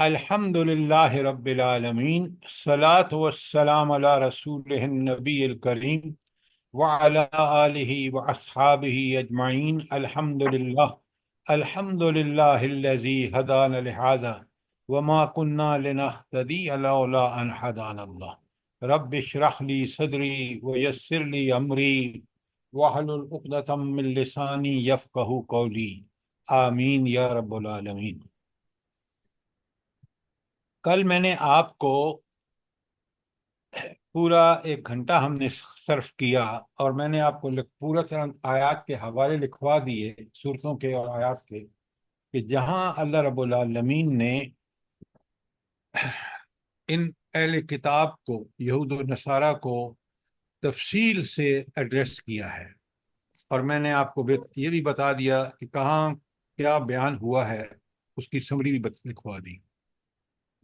الحمد للہ رب العالمین، الصلاۃ والسلام علی رسول النبی الکریم وعلی آلہ واصحابہ اجمعین۔ الحمد للہ الذی ہدانا لہذا وما كنا لنهتدی لولا ان ہدانا اللہ۔ رب اشرح لی صدری ویسر لی امری واحلل عقدۃ من لسانی یفقہوا قولی، آمین یا رب العالمین۔ کل میں نے آپ کو پورا 1 گھنٹہ ہم نے صرف کیا، اور میں نے آپ کو پورا طرح آیات کے حوالے لکھوا دیے، صورتوں کے اور آیات کے، کہ جہاں اللہ رب العالمین نے ان اہل کتاب کو، یہود و نصارہ کو تفصیل سے ایڈریس کیا ہے، اور میں نے آپ کو یہ بھی بتا دیا کہ کہاں کیا بیان ہوا ہے، اس کی سمری بھی لکھوا دی۔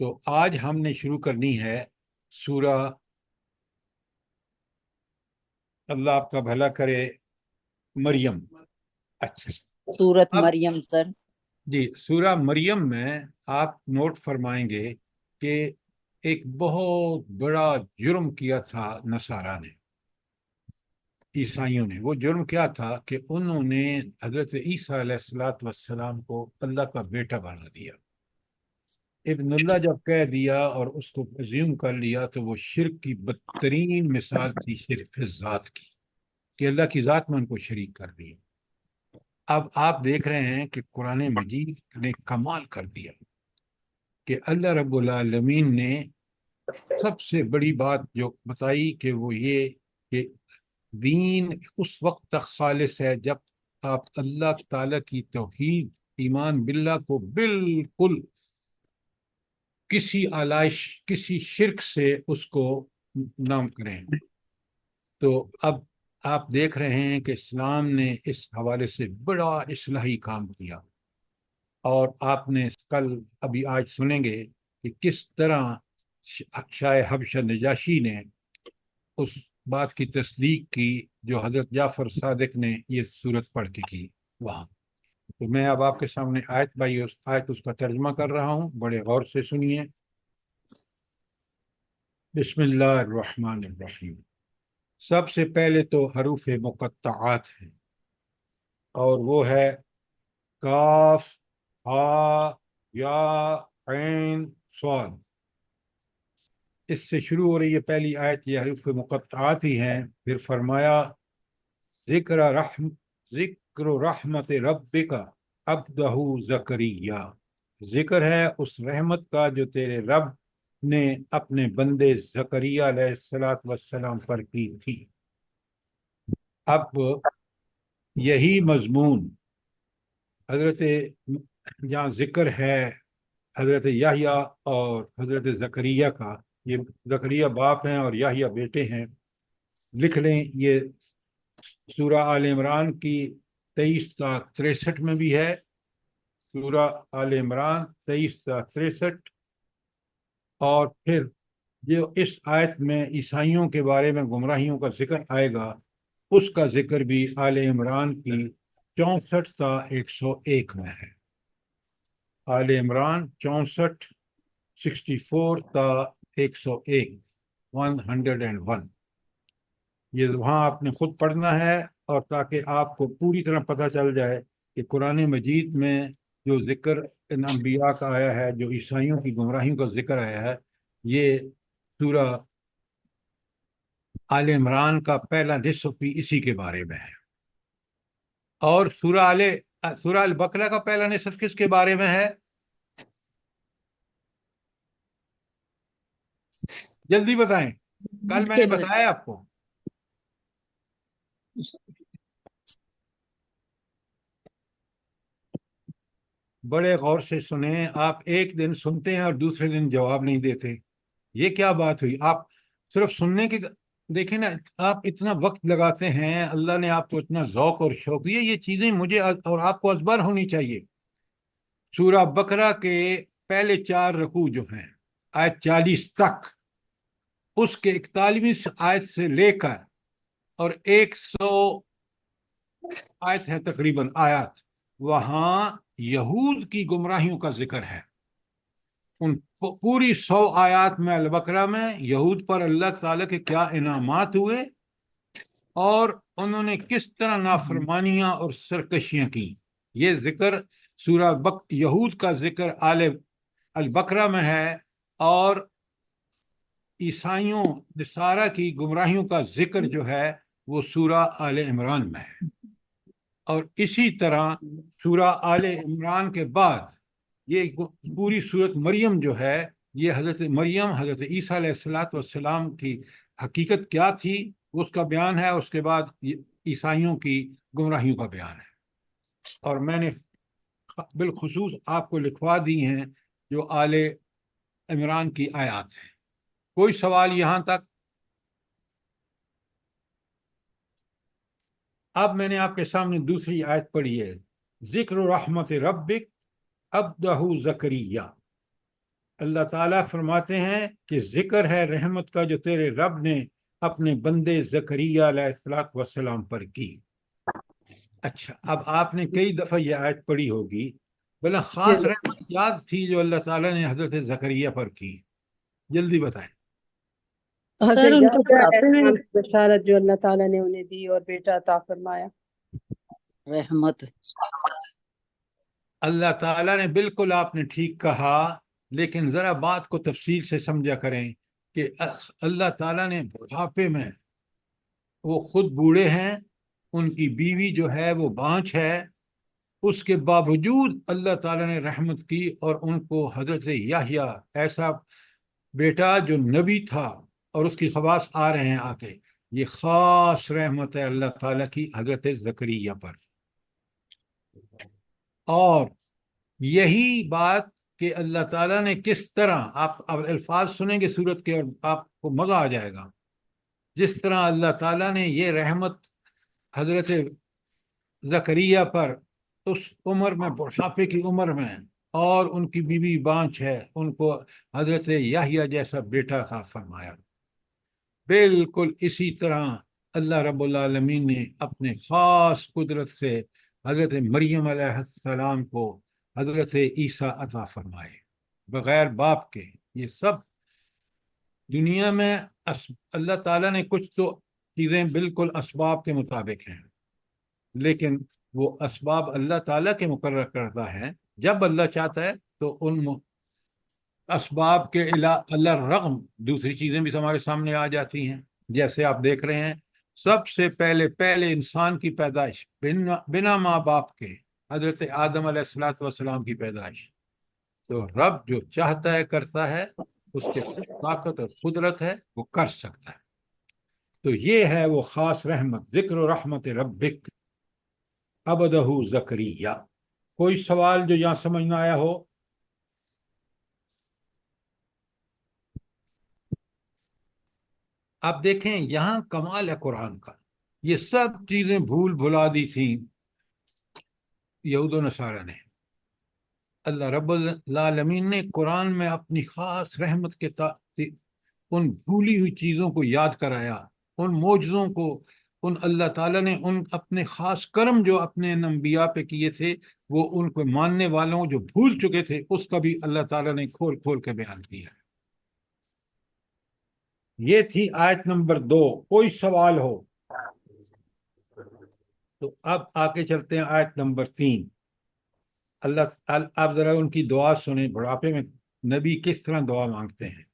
تو آج ہم نے شروع کرنی ہے سورہ، اللہ آپ کا بھلا کرے، مریم۔ اچھا، سورت اب مریم سر۔ جی، سورہ مریم میں آپ نوٹ فرمائیں گے کہ ایک بہت بڑا جرم کیا تھا نصارہ نے، عیسائیوں نے۔ وہ جرم کیا تھا کہ انہوں نے حضرت عیسیٰ علیہ السلام کو اللہ کا بیٹا بنا دیا۔ ابن اللہ جب کہہ دیا اور اس کو عظیم کر لیا تو وہ شرک کی بدترین مثال تھی، شرک ذات کی، کہ اللہ کی ذات میں ان کو شریک کر دیا۔ اب آپ دیکھ رہے ہیں کہ قرآن مجید نے کمال کر دیا کہ اللہ رب العالمین نے سب سے بڑی بات جو بتائی کہ وہ یہ کہ دین اس وقت تک خالص ہے جب آپ اللہ تعالیٰ کی توحید، ایمان باللہ کو بالکل کسی آلائش، کسی شرک سے اس کو نام کریں۔ تو اب آپ دیکھ رہے ہیں کہ اسلام نے اس حوالے سے بڑا اصلاحی کام کیا، اور آپ نے کل ابھی آج سنیں گے کہ کس طرح شاہ حبشہ نجاشی نے اس بات کی تصدیق کی جو حضرت جعفر صادق نے یہ صورت پڑھ کے کی وہاں۔ تو میں اب آپ کے سامنے آیت بائی آیت اس کا ترجمہ کر رہا ہوں، بڑے غور سے سنیے۔ بسم اللہ الرحمن الرحیم۔ سب سے پہلے تو حروف مقطعات ہیں، اور وہ ہے کاف، ہا، یا، عین، صاد۔ اس سے شروع ہو رہی ہے پہلی آیت، یہ حروف مقطعات ہی ہیں۔ پھر فرمایا ذکر رحمت ربک عبدہ زکریا، ذکر ہے اس رحمت کا جو تیرے رب نے اپنے بندے زکریا علیہ السلام پر کی تھی۔ اب یہی مضمون حضرت، جہاں ذکر ہے حضرت یحییٰ اور حضرت زکریا کا، یہ زکریا باپ ہیں اور یحییٰ بیٹے ہیں، لکھ لیں۔ یہ سورہ آل عمران کی 23 تا 63 میں بھی ہے، سورہ آل عمران 23 تا 63۔ اور پھر جو اس آیت میں عیسائیوں کے بارے میں گمراہیوں کا ذکر آئے گا، اس کا ذکر بھی آل عمران کی 64 تا 101 میں ہے۔ آل عمران 64، 64 تا 101، 101۔ یہ وہاں آپ نے خود پڑھنا ہے، اور تاکہ آپ کو پوری طرح پتہ چل جائے کہ قرآن مجید میں جو ذکر ان انبیاء کا آیا ہے، جو عیسائیوں کی گمراہیوں کا ذکر آیا ہے، یہ سورہ آل عمران کا پہلا نصف بھی اسی کے بارے میں ہے۔ اور سورہ البقرہ کا پہلا نصف کس کے بارے میں ہے؟ جلدی بتائیں، کل میں نے بتایا آپ کو۔ بڑے غور سے سنیں، آپ ایک دن سنتے ہیں اور دوسرے دن جواب نہیں دیتے، یہ کیا بات ہوئی؟ آپ صرف سننے کی دیکھیں نا، آپ اتنا وقت لگاتے ہیں، اللہ نے آپ کو اتنا ذوق اور شوق دیا، یہ چیزیں مجھے اور آپ کو ازبر ہونی چاہیے۔ سورہ بقرہ کے پہلے 4 رکوع جو ہیں، آیت 40 تک، اس کے 41 آیت سے لے کر اور 100 آیت ہے تقریباً آیات، وہاں یہود کی گمراہیوں کا ذکر ہے۔ ان پوری 100 آیات میں البقرہ میں یہود پر اللہ تعالیٰ کے کیا انعامات ہوئے اور انہوں نے کس طرح نافرمانیاں اور سرکشیاں کی، یہ ذکر سورہ یہود کا ذکر آل البقرہ میں ہے، اور عیسائیوں نصارہ کی گمراہیوں کا ذکر جو ہے وہ سورہ آل عمران میں ہے۔ اور اسی طرح سورہ آل عمران کے بعد یہ پوری سورت مریم جو ہے، یہ حضرت مریم حضرت عیسیٰ علیہ السلام کی حقیقت کیا تھی اس کا بیان ہے، اور اس کے بعد عیسائیوں کی گمراہیوں کا بیان ہے۔ اور میں نے بالخصوص آپ کو لکھوا دی ہیں جو آل عمران کی آیات ہیں۔ کوئی سوال یہاں تک؟ اب میں نے آپ کے سامنے دوسری آیت پڑھی ہے، ذکر رحمت ربک عبدہ زکریہ۔ اللہ تعالیٰ فرماتے ہیں کہ ذکر ہے رحمت کا جو تیرے رب نے اپنے بندے زکریہ علیہ السلام پر کی۔ اچھا، اب آپ نے کئی دفعہ یہ آیت پڑھی ہوگی، بلا خاص رحمت یاد تھی جو اللہ تعالیٰ نے حضرت زکریہ پر کی؟ جلدی بتائیں۔ سر ان کو بڑھاپے میں بشارت جو اللہ تعالیٰ نے انہیں دی اور بیٹا عطا فرمایا، رحمت۔ اللہ تعالیٰ نے بالکل، آپ نے ٹھیک کہا، لیکن ذرا بات کو تفصیل سے سمجھا کریں کہ اللہ تعالیٰ نے بڑھاپے میں، وہ خود بوڑھے ہیں، ان کی بیوی جو ہے وہ بانجھ ہے، اس کے باوجود اللہ تعالیٰ نے رحمت کی اور ان کو حضرت یحییٰ ایسا بیٹا جو نبی تھا، اور اس کی خواص آ رہے ہیں آگے۔ یہ خاص رحمت ہے اللہ تعالیٰ کی حضرت زکریہ پر۔ اور یہی بات کہ اللہ تعالیٰ نے کس طرح، آپ الفاظ سنیں گے سورت کے اور آپ کو مزہ آ جائے گا، جس طرح اللہ تعالیٰ نے یہ رحمت حضرت زکریہ پر اس عمر میں، بڑھاپے کی عمر میں، اور ان کی بیوی بانجھ ہے، ان کو حضرت یحییٰ جیسا بیٹا عطا فرمایا۔ بالکل اسی طرح اللہ رب العالمین نے اپنے خاص قدرت سے حضرت مریم علیہ السلام کو حضرت عیسیٰ عطا فرمائے بغیر باپ کے۔ یہ سب دنیا میں اللہ تعالیٰ نے کچھ تو چیزیں بالکل اسباب کے مطابق ہیں، لیکن وہ اسباب اللہ تعالیٰ کے مقرر کرتا ہے۔ جب اللہ چاہتا ہے تو ان اسباب کے اللہ رغم دوسری چیزیں بھی ہمارے سامنے آ جاتی ہیں۔ جیسے آپ دیکھ رہے ہیں، سب سے پہلے انسان کی پیدائش بنا ماں باپ کے، حضرت آدم علیہ السلام کی پیدائش۔ تو رب جو چاہتا ہے کرتا ہے، اس کے طاقت اور قدرت ہے، وہ کر سکتا ہے۔ تو یہ ہے وہ خاص رحمت، ذکر و رحمت ربک عبدہ زکریہ۔ کوئی سوال جو یہاں سمجھ نہ آیا ہو؟ آپ دیکھیں یہاں کمال ہے قرآن کا، یہ سب چیزیں بھول بھلا دی تھیں یہود و نصارہ نے۔ اللہ رب العالمین نے قرآن میں اپنی خاص رحمت کے ان بھولی ہوئی چیزوں کو یاد کرایا، ان معجزوں کو، ان اللہ تعالیٰ نے ان اپنے خاص کرم جو اپنے انبیاء پہ کیے تھے، وہ ان کو ماننے والوں جو بھول چکے تھے اس کا بھی اللہ تعالیٰ نے کھول کھول کے بیان کیا۔ یہ تھی آیت نمبر 2۔ کوئی سوال ہو تو اب آگے چلتے ہیں آیت نمبر 3۔ آپ ذرا ان کی دعا سنیں، بڑھاپے میں نبی کس طرح دعا مانگتے ہیں،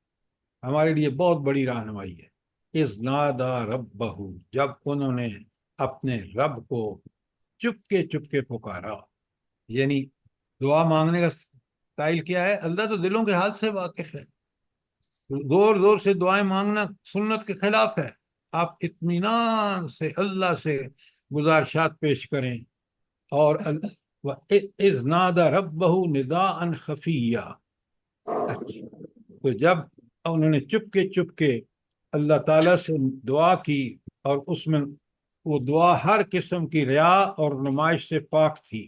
ہمارے لیے بہت بڑی رہنمائی ہے۔ اذ نادى ربہ، جب انہوں نے اپنے رب کو چپ کے پکارا، یعنی دعا مانگنے کا سٹائل کیا ہے؟ اللہ تو دلوں کے حال سے واقف ہے۔ زور زور سے دعائیں مانگنا سنت کے خلاف ہے۔ آپ اطمینان سے اللہ سے گزارشات پیش کریں۔ اور اذ نادى ربہ نداء خفیہ، تو جب انہوں نے چپ کے اللہ تعالیٰ سے دعا کی، اور اس میں وہ دعا ہر قسم کی ریا اور نمائش سے پاک تھی،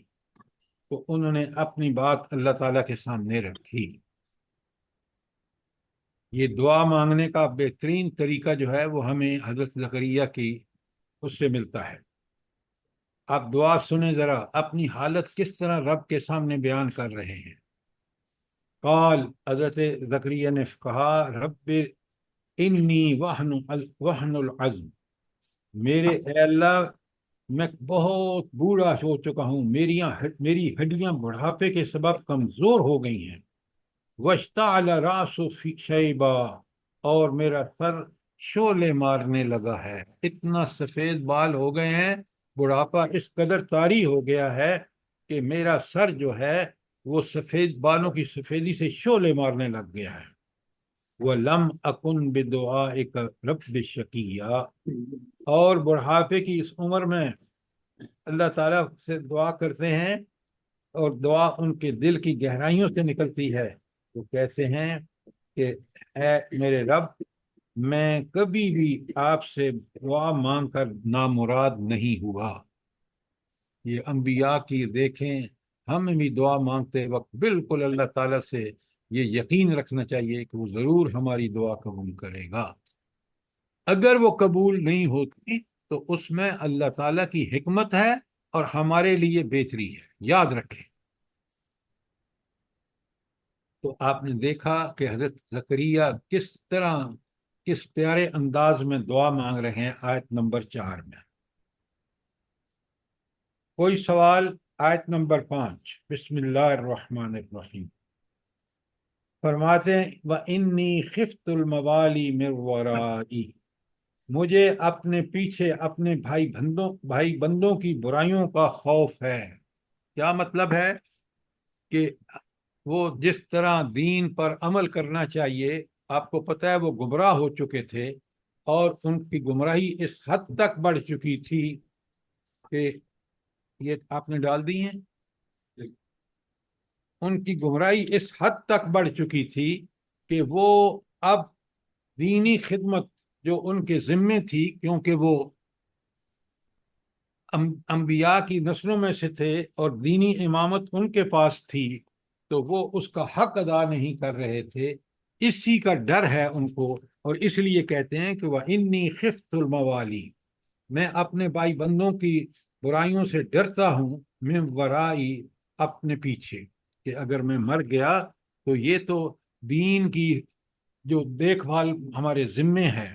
تو انہوں نے اپنی بات اللہ تعالیٰ کے سامنے رکھی۔ یہ دعا مانگنے کا بہترین طریقہ جو ہے وہ ہمیں حضرت زکریا کی اس سے ملتا ہے۔ آپ دعا سنیں ذرا، اپنی حالت کس طرح رب کے سامنے بیان کر رہے ہیں۔ قال حضرت زکریا نے کہا رب انی وہن العزم، میرے اے اللہ میں بہت بوڑھا ہو چکا ہوں، میری ہڈیاں بڑھاپے کے سبب کمزور ہو گئی ہیں، واشتعل راس شیبا، اور میرا سر شعلے مارنے لگا ہے، اتنا سفید بال ہو گئے ہیں، بڑھاپا اس قدر طاری ہو گیا ہے کہ میرا سر جو ہے وہ سفید بالوں کی سفیدی سے شعلے مارنے لگ گیا ہے۔ وَلَمْ أَكُنْ بِدُعَائِكَ رَبِّ شَقِيًّا، اور بڑھاپے کی اس عمر میں اللہ تعالیٰ سے دعا کرتے ہیں اور دعا ان کے دل کی گہرائیوں سے نکلتی ہے، وہ کہتے ہیں کہ اے میرے رب، میں کبھی بھی آپ سے دعا مانگ کر نامراد نہیں ہوا۔ یہ انبیاء کی دیکھیں، ہم بھی دعا مانگتے وقت بالکل اللہ تعالیٰ سے یہ یقین رکھنا چاہیے کہ وہ ضرور ہماری دعا قبول کرے گا۔ اگر وہ قبول نہیں ہوتی تو اس میں اللہ تعالیٰ کی حکمت ہے اور ہمارے لیے بہتری ہے، یاد رکھیں۔ تو آپ نے دیکھا کہ حضرت زکریہ کس پیارے انداز میں دعا مانگ رہے ہیں آیت نمبر 4 میں۔ کوئی سوال؟ آیت نمبر 5، بسم اللہ الرحمن الرحیم، فرماتے ہیں وَإِنِّي خِفْتُ الْمَوَالِي مِنْ وَرَائِي، مجھے اپنے پیچھے اپنے بھائی بندوں کی برائیوں کا خوف ہے۔ کیا مطلب ہے؟ کہ وہ جس طرح دین پر عمل کرنا چاہیے، آپ کو پتہ ہے وہ گمراہ ہو چکے تھے اور ان کی گمراہی اس حد تک بڑھ چکی تھی کہ یہ آپ نے ڈال دی ہیں، ان کی گمراہی اس حد تک بڑھ چکی تھی کہ وہ اب دینی خدمت جو ان کے ذمے تھی، کیونکہ وہ انبیاء کی نسلوں میں سے تھے اور دینی امامت ان کے پاس تھی، تو وہ اس کا حق ادا نہیں کر رہے تھے، اسی کا ڈر ہے ان کو، اور اس لیے کہتے ہیں کہ وَإِنِّي خِفْتُ الْمَوَالِي، میں اپنے بھائی بندوں کی برائیوں سے ڈرتا ہوں، من ورائی، اپنے پیچھے، کہ اگر میں مر گیا تو یہ تو دین کی جو دیکھ بھال ہمارے ذمے ہے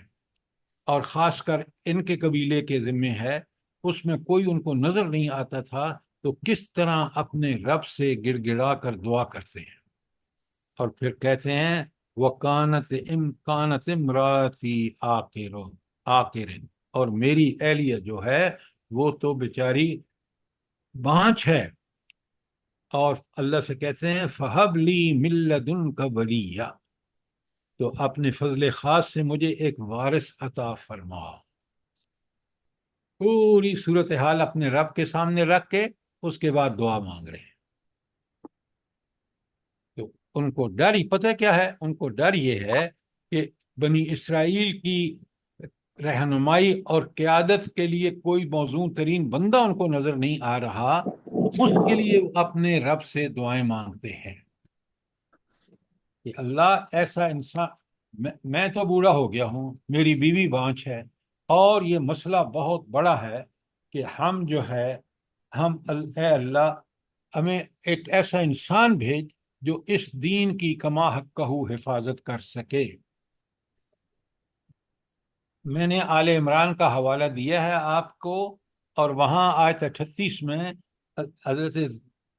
اور خاص کر ان کے قبیلے کے ذمے ہے، اس میں کوئی ان کو نظر نہیں آتا تھا، تو کس طرح اپنے رب سے گڑ گڑا کر دعا کرتے ہیں۔ اور پھر کہتے ہیں وَكَانَتِ امْرَأَتِي عَاقِرًا، اور میری اہلیہ جو ہے وہ تو بیچاری بانجھ ہے، اور اللہ سے کہتے ہیں فَهَبْ لِي مِن لَّدُنْكَ وَلِيًّا، تو اپنے فضل خاص سے مجھے ایک وارث عطا فرما۔ پوری صورتحال اپنے رب کے سامنے رکھ کے اس کے بعد دعا مانگ رہے ہیں۔ تو ان کو ڈر ہی پتہ کیا ہے؟ ان کو ڈر یہ ہے کہ بنی اسرائیل کی رہنمائی اور قیادت کے لیے کوئی موزوں ترین بندہ ان کو نظر نہیں آ رہا، اس کے لیے وہ اپنے رب سے دعائیں مانگتے ہیں کہ اللہ ایسا انسان، میں تو بوڑھا ہو گیا ہوں، میری بیوی بانجھ ہے، اور یہ مسئلہ بہت بڑا ہے کہ ہم جو ہے اے اللہ ہمیں ایک ایسا انسان بھیج جو اس دین کی کما حقہ حفاظت کر سکے۔ میں نے آل عمران کا حوالہ دیا ہے آپ کو، اور وہاں آیت 38 میں حضرت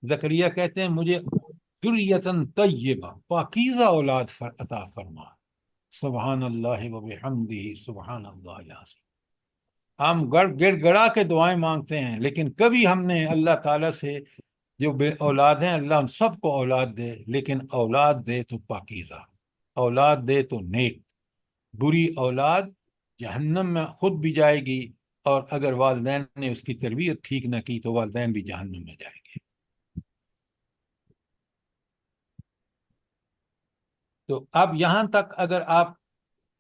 زکریا کہتے ہیں مجھے ذریۃ طیبہ، پاکیزہ اولاد عطا فرما۔ سبحان اللہ وبحمدہ، سبحان اللہ العظیم۔ ہم گڑ گڑا کے دعائیں مانگتے ہیں، لیکن کبھی ہم نے اللہ تعالیٰ سے جو بے اولاد ہیں اللہ ہم سب کو اولاد دے، لیکن اولاد دے تو پاکیزہ، اولاد دے تو نیک۔ بری اولاد جہنم میں خود بھی جائے گی، اور اگر والدین نے اس کی تربیت ٹھیک نہ کی تو والدین بھی جہنم میں جائیں گے۔ تو اب یہاں تک اگر آپ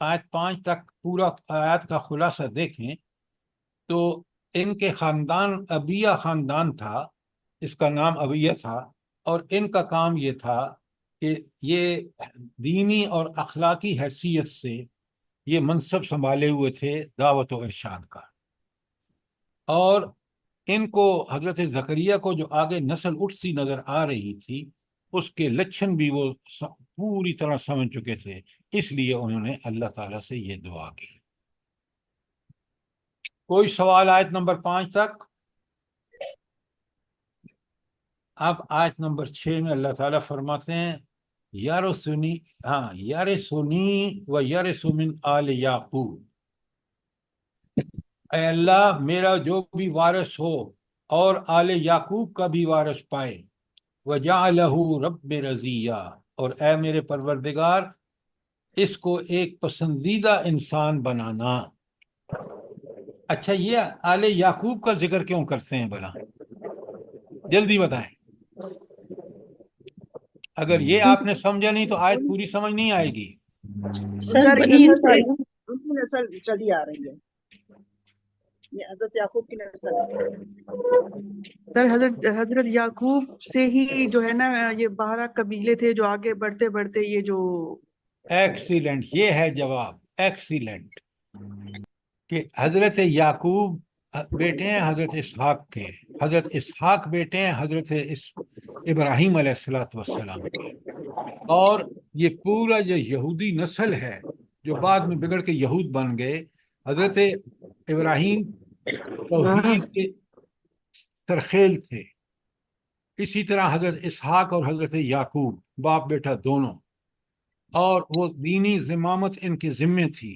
آیت 5 تک پورا آیات کا خلاصہ دیکھیں تو ان کے خاندان ابیہ خاندان تھا، اس کا نام ابیہ تھا، اور ان کا کام یہ تھا کہ یہ دینی اور اخلاقی حیثیت سے یہ منصب سنبھالے ہوئے تھے دعوت و ارشاد کا، اور ان کو حضرت زکریا کو جو آگے نسل اٹھتی نظر آ رہی تھی اس کے لچھن بھی وہ پوری طرح سمجھ چکے تھے، اس لیے انہوں نے اللہ تعالیٰ سے یہ دعا کی۔ کوئی سوال آیت نمبر 5 تک؟ اب آیت نمبر 6 میں اللہ تعالیٰ فرماتے ہیں یارثنی، یارثنی و یرث من آل یعقوب، اے اللہ میرا جو بھی وارث ہو اور آل یعقوب کا بھی وارث پائے، وجعلہ رب رضیہ، اور اے میرے پروردگار اس کو ایک پسندیدہ انسان بنانا۔ اچھا، یہ آل یعقوب کا ذکر کیوں کرتے ہیں بھلا؟ جلدی بتائیں، اگر یہ آپ نے سمجھا نہیں تو آیت پوری سمجھ نہیں آئے گی۔ سر ان کی نسل چلی آ رہی ہے، یہ حضرت یعقوب کی نسل ہے۔ سر حضرت یعقوب سے ہی جو ہے نا یہ 12 قبیلے تھے جو آگے بڑھتے بڑھتے یہ جو ایکسیلنٹ، یہ ہے جواب، ایکسیلنٹ، کہ حضرت یعقوب بیٹے ہیں حضرت اسحاق کے، حضرت اسحاق بیٹے ہیں حضرت ابراہیم علیہ السلام کے، اور یہ پورا جو یہودی نسل ہے جو بعد میں بگڑ کے یہود بن گئے، حضرت ابراہیم توحید کے سرخیل تھے، اسی طرح حضرت اسحاق اور حضرت یعقوب باپ بیٹا دونوں، اور وہ دینی زمامت ان کے ذمے تھی،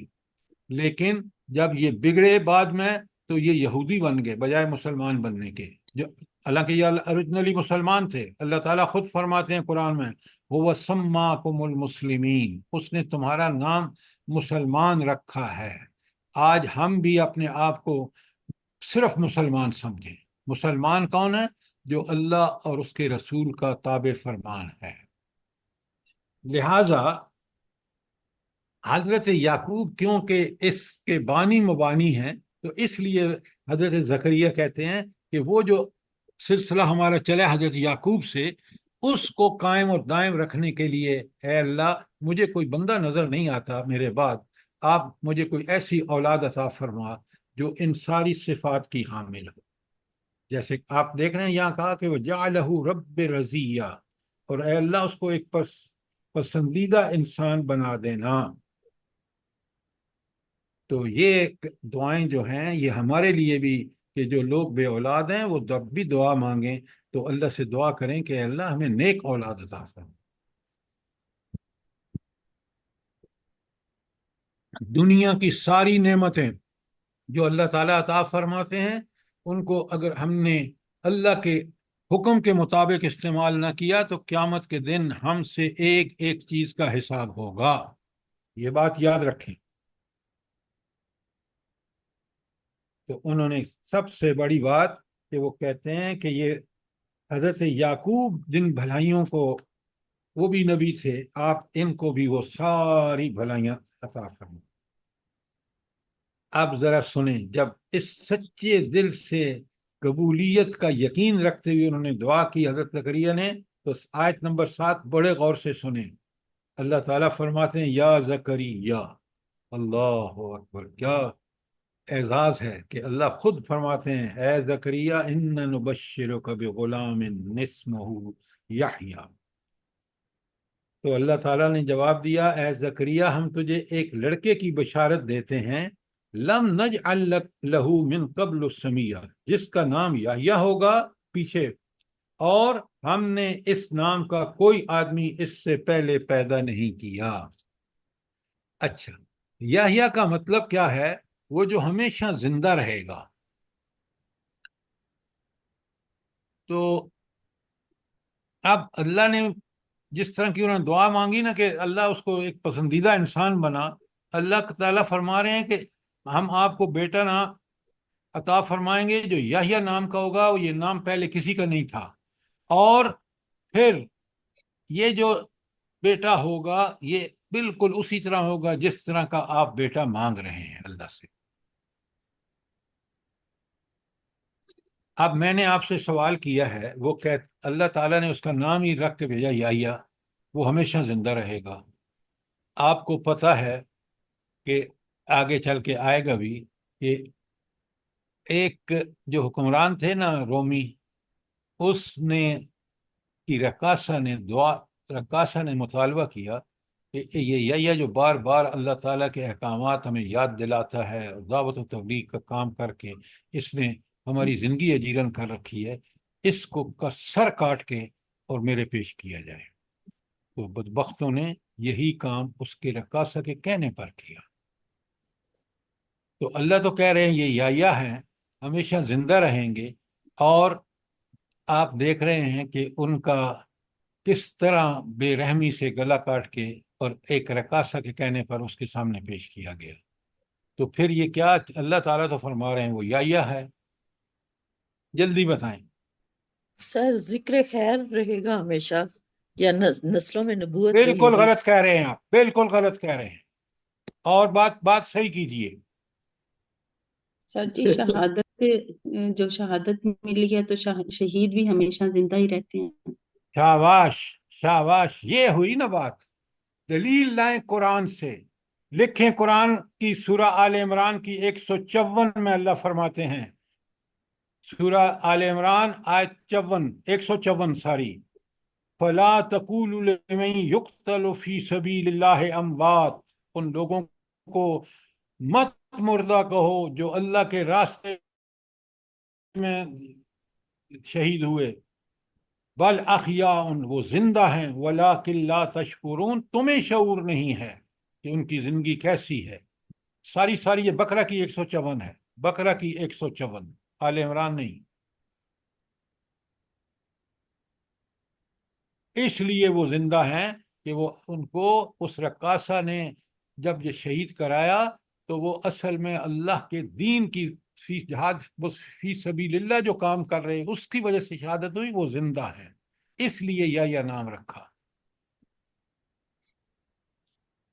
لیکن جب یہ بگڑے بعد میں تو یہ یہودی بن گئے بجائے مسلمان بننے کے، جو حالانکہ یہ اوریجنلی مسلمان تھے۔ اللہ تعالیٰ خود فرماتے ہیں قرآن میں وَسَمَّاكُمُ الْمُسْلِمِينَ، اس نے تمہارا نام مسلمان رکھا ہے۔ آج ہم بھی اپنے آپ کو صرف مسلمان سمجھیں۔ مسلمان کون ہے؟ جو اللہ اور اس کے رسول کا تابع فرمان ہے۔ لہذا حضرت یعقوب کیونکہ اس کے بانی مبانی ہیں، تو اس لیے حضرت زکریا کہتے ہیں کہ وہ جو سلسلہ ہمارا چلا حضرت یعقوب سے، اس کو قائم اور دائم رکھنے کے لیے اے اللہ مجھے کوئی بندہ نظر نہیں آتا میرے بعد، آپ مجھے کوئی ایسی اولاد عطا فرما جو ان ساری صفات کی حامل ہو۔ جیسے آپ دیکھ رہے ہیں یہاں کہا کہ وہ جعلہ رب رضیہ، اور اے اللہ اس کو ایک پسندیدہ انسان بنا دینا۔ تو یہ دعائیں جو ہیں یہ ہمارے لیے بھی، کہ جو لوگ بے اولاد ہیں وہ جب بھی دعا مانگیں تو اللہ سے دعا کریں کہ اللہ ہمیں نیک اولاد عطا فرما۔ دنیا کی ساری نعمتیں جو اللہ تعالیٰ عطا فرماتے ہیں، ان کو اگر ہم نے اللہ کے حکم کے مطابق استعمال نہ کیا تو قیامت کے دن ہم سے ایک ایک چیز کا حساب ہوگا، یہ بات یاد رکھیں۔ تو انہوں نے سب سے بڑی بات کہ وہ کہتے ہیں کہ یہ حضرت یعقوب جن بھلائیوں کو، وہ بھی نبی تھے، آپ ان کو بھی وہ ساری بھلائیاں عطا فرمائیں۔ آپ ذرا سنیں، جب اس سچے دل سے قبولیت کا یقین رکھتے ہوئے انہوں نے دعا کی حضرت زکریا نے، تو آیت نمبر 7 بڑے غور سے سنیں۔ اللہ تعالیٰ فرماتے ہیں یا زکریا، اللہ اکبر، کیا اعزاز ہے کہ اللہ خود فرماتے ہیں اے زکریا ان نبشرک بغلام اسمہ یحییٰ۔ تو اللہ تعالیٰ نے جواب دیا اے زکریا ہم تجھے ایک لڑکے کی بشارت دیتے ہیں، لم نجعل لہ من قبل سمیہ، جس کا نام یحییٰ ہوگا پیچھے، اور ہم نے اس نام کا کوئی آدمی اس سے پہلے پیدا نہیں کیا۔ اچھا، یحییٰ کا مطلب کیا ہے؟ وہ جو ہمیشہ زندہ رہے گا۔ تو اب اللہ نے جس طرح کی انہوں نے دعا مانگی نا کہ اللہ اس کو ایک پسندیدہ انسان بنا، اللہ تعالیٰ فرما رہے ہیں کہ ہم آپ کو بیٹا نہ عطا فرمائیں گے جو یحییٰ نام کا ہوگا، یہ نام پہلے کسی کا نہیں تھا، اور پھر یہ جو بیٹا ہوگا یہ بالکل اسی طرح ہوگا جس طرح کا آپ بیٹا مانگ رہے ہیں اللہ سے۔ اب میں نے آپ سے سوال کیا ہے، وہ اللہ تعالیٰ نے اس کا نام ہی رکھ کے بھیجا یحییٰ، وہ ہمیشہ زندہ رہے گا۔ آپ کو پتہ ہے کہ آگے چل کے آئے گا بھی کہ ایک جو حکمران تھے نا رومی، اس نے کہ رقاصہ نے مطالبہ کیا کہ یہ جو بار بار اللہ تعالیٰ کے احکامات ہمیں یاد دلاتا ہے، دعوت و تبلیغ کا کام کر کے اس نے ہماری زندگی اجیرن کر رکھی ہے، اس کو کا سر کاٹ کے اور میرے پیش کیا جائے۔ تو بدبختوں نے یہی کام اس کے رقاصہ کے کہنے پر کیا۔ تو اللہ تو کہہ رہے ہیں یہ یا ہیں، ہمیشہ زندہ رہیں گے، اور آپ دیکھ رہے ہیں کہ ان کا کس طرح بے رحمی سے گلا کاٹ کے اور ایک رقاصہ کے کہنے پر اس کے سامنے پیش کیا گیا۔ تو پھر یہ کیا، اللہ تعالیٰ تو فرما رہے ہیں وہ یا ہے، جلدی بتائیں۔ سر ذکر خیر رہے گا ہمیشہ یا نسلوں میں نبوت رہے بالکل گی؟ غلط کہہ رہے ہیں آپ، بالکل غلط کہہ رہے ہیں، اور بات صحیح کیجئے۔ سر جی شہادت، جو شہادت ملی ہے تو شہید بھی ہمیشہ زندہ ہی رہتے ہیں۔ شاباش شاباش، یہ ہوئی نا بات۔ دلیل لائیں قرآن سے، لکھیں قرآن کی سورہ آل عمران کی 154 میں اللہ فرماتے ہیں، سورہ آل عمران آیت 154 ساری، فلا تقولوا لمن يقتل في سبيل الله اموات، ان لوگوں کو مت مردہ کہو جو اللہ کے راستے میں شہید ہوئے، بل احیاء، وہ زندہ ہیں، ولکن لا تشکرون، تمہیں شعور نہیں ہے کہ ان کی زندگی کیسی ہے۔ ساری یہ بقرہ کی 154 ہے، بقرہ کی 154، آل عمران نہیں۔ اس لیے وہ زندہ ہیں کہ وہ ان کو اس رقاصہ نے جب یہ شہید کرایا تو وہ اصل میں اللہ کے دین کی فی سبیل اللہ جو کام کر رہے اس کی وجہ سے شہادت ہوئی، وہ زندہ ہے، اس لیے یا نام رکھا۔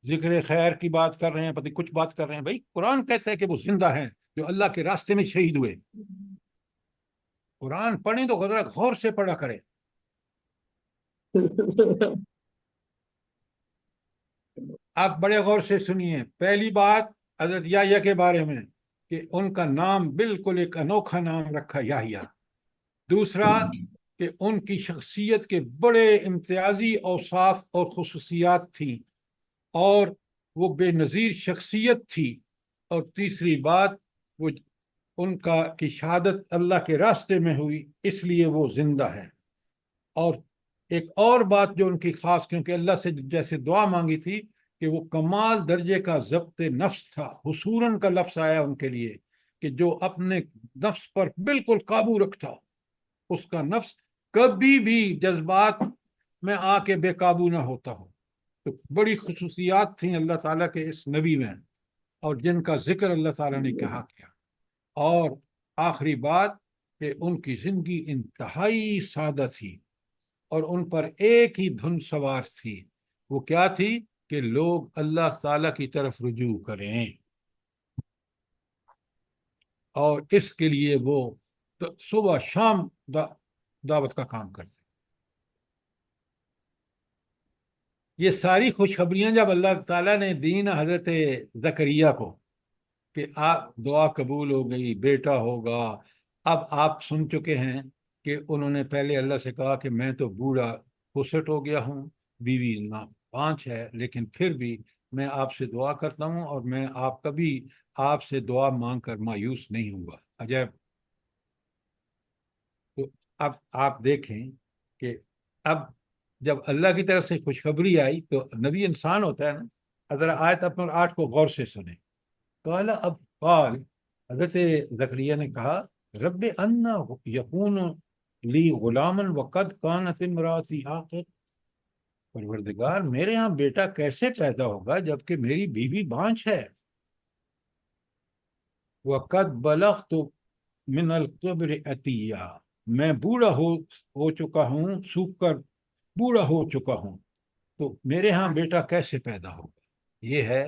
ذکر خیر کی بات کر رہے ہیں، پتہ کچھ بات کر رہے ہیں، بھائی قرآن کہتا ہے کہ وہ زندہ ہیں جو اللہ کے راستے میں شہید ہوئے۔ قرآن پڑھیں تو ذرا غور سے پڑھا کریں۔ آپ بڑے غور سے سنیے۔ پہلی بات حضرت یحییٰ کے بارے میں کہ ان کا نام بالکل ایک انوکھا نام رکھا، یحییٰ۔ دوسرا کہ ان کی شخصیت کے بڑے امتیازی اوصاف اور خصوصیات تھیں، اور وہ بے نظیر شخصیت تھی۔ اور تیسری بات، وہ ان کی شہادت اللہ کے راستے میں ہوئی، اس لیے وہ زندہ ہے۔ اور ایک اور بات جو ان کی خاص، کیونکہ اللہ سے جیسے دعا مانگی تھی کہ وہ کمال درجے کا ضبط نفس تھا، حصوراً کا لفظ آیا ان کے لیے کہ جو اپنے نفس پر بالکل قابو رکھتا، اس کا نفس کبھی بھی جذبات میں آ کے بے قابو نہ ہوتا ہو۔ تو بڑی خصوصیات تھیں اللہ تعالیٰ کے اس نبی میں، اور جن کا ذکر اللہ تعالیٰ نے کہا کیا۔ اور آخری بات کہ ان کی زندگی انتہائی سادہ تھی، اور ان پر ایک ہی دھن سوار تھی، وہ کیا تھی کہ لوگ اللہ تعالیٰ کی طرف رجوع کریں، اور اس کے لیے وہ صبح شام دعوت کا کام کرتے۔ یہ ساری خوشخبریاں جب اللہ تعالیٰ نے دین حضرت زکریا کو کہ آپ دعا قبول ہو گئی، بیٹا ہوگا، اب آپ سن چکے ہیں کہ انہوں نے پہلے اللہ سے کہا کہ میں تو بوڑھا پسٹ ہو گیا ہوں، بیوی 5 ہے، لیکن پھر بھی میں آپ سے دعا کرتا ہوں، اور میں کبھی آپ سے دعا مانگ کر مایوس نہیں ہوا۔ عجیب۔ تو اب آپ دیکھیں کہ اب جب اللہ کی طرف سے خوشخبری آئی تو نبی انسان ہوتا ہے نا۔ ذرا آیت نمبر 8 کو غور سے سنیں۔ قال حضرت زکریا نے کہا، رب انا یکون لی غلاما وقد کانت امراتی عاقر، پروردگار میرے ہاں بیٹا کیسے پیدا ہوگا جبکہ میری بیوی بانجھ ہے۔ وقد بلغت من الکبر عتیہ، میں بوڑھا ہو چکا ہوں، سوکھ کر بوڑھا ہو چکا ہوں، تو میرے ہاں بیٹا کیسے پیدا ہوگا۔ یہ ہے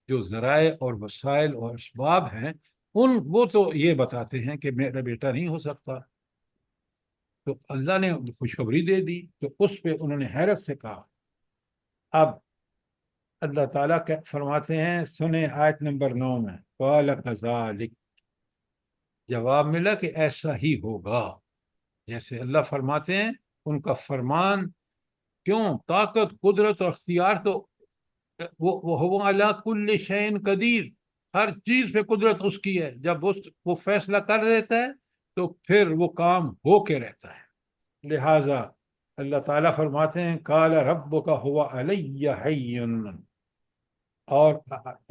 جو ذرائع اور وسائل اور اسباب ہیں، وہ تو یہ بتاتے ہیں کہ میرا بیٹا نہیں ہو سکتا۔ تو اللہ نے خوشخبری دے دی، تو اس پہ انہوں نے حیرت سے کہا۔ اب اللہ تعالیٰ فرماتے ہیں، سنیں آیت نمبر 9 میں، قال کذالک، جواب ملا کہ ایسا ہی ہوگا، جیسے اللہ فرماتے ہیں ان کا فرمان، کیوں؟ طاقت، قدرت اور اختیار تو وہ علی کل شیء قدیر، ہر چیز پہ قدرت اس کی ہے. جب وہ فیصلہ کر دیتا ہے تو پھر وہ کام ہو کے رہتا ہے. لہذا اللہ تعالیٰ فرماتے ہیں قال ربک هو علی ہین، اور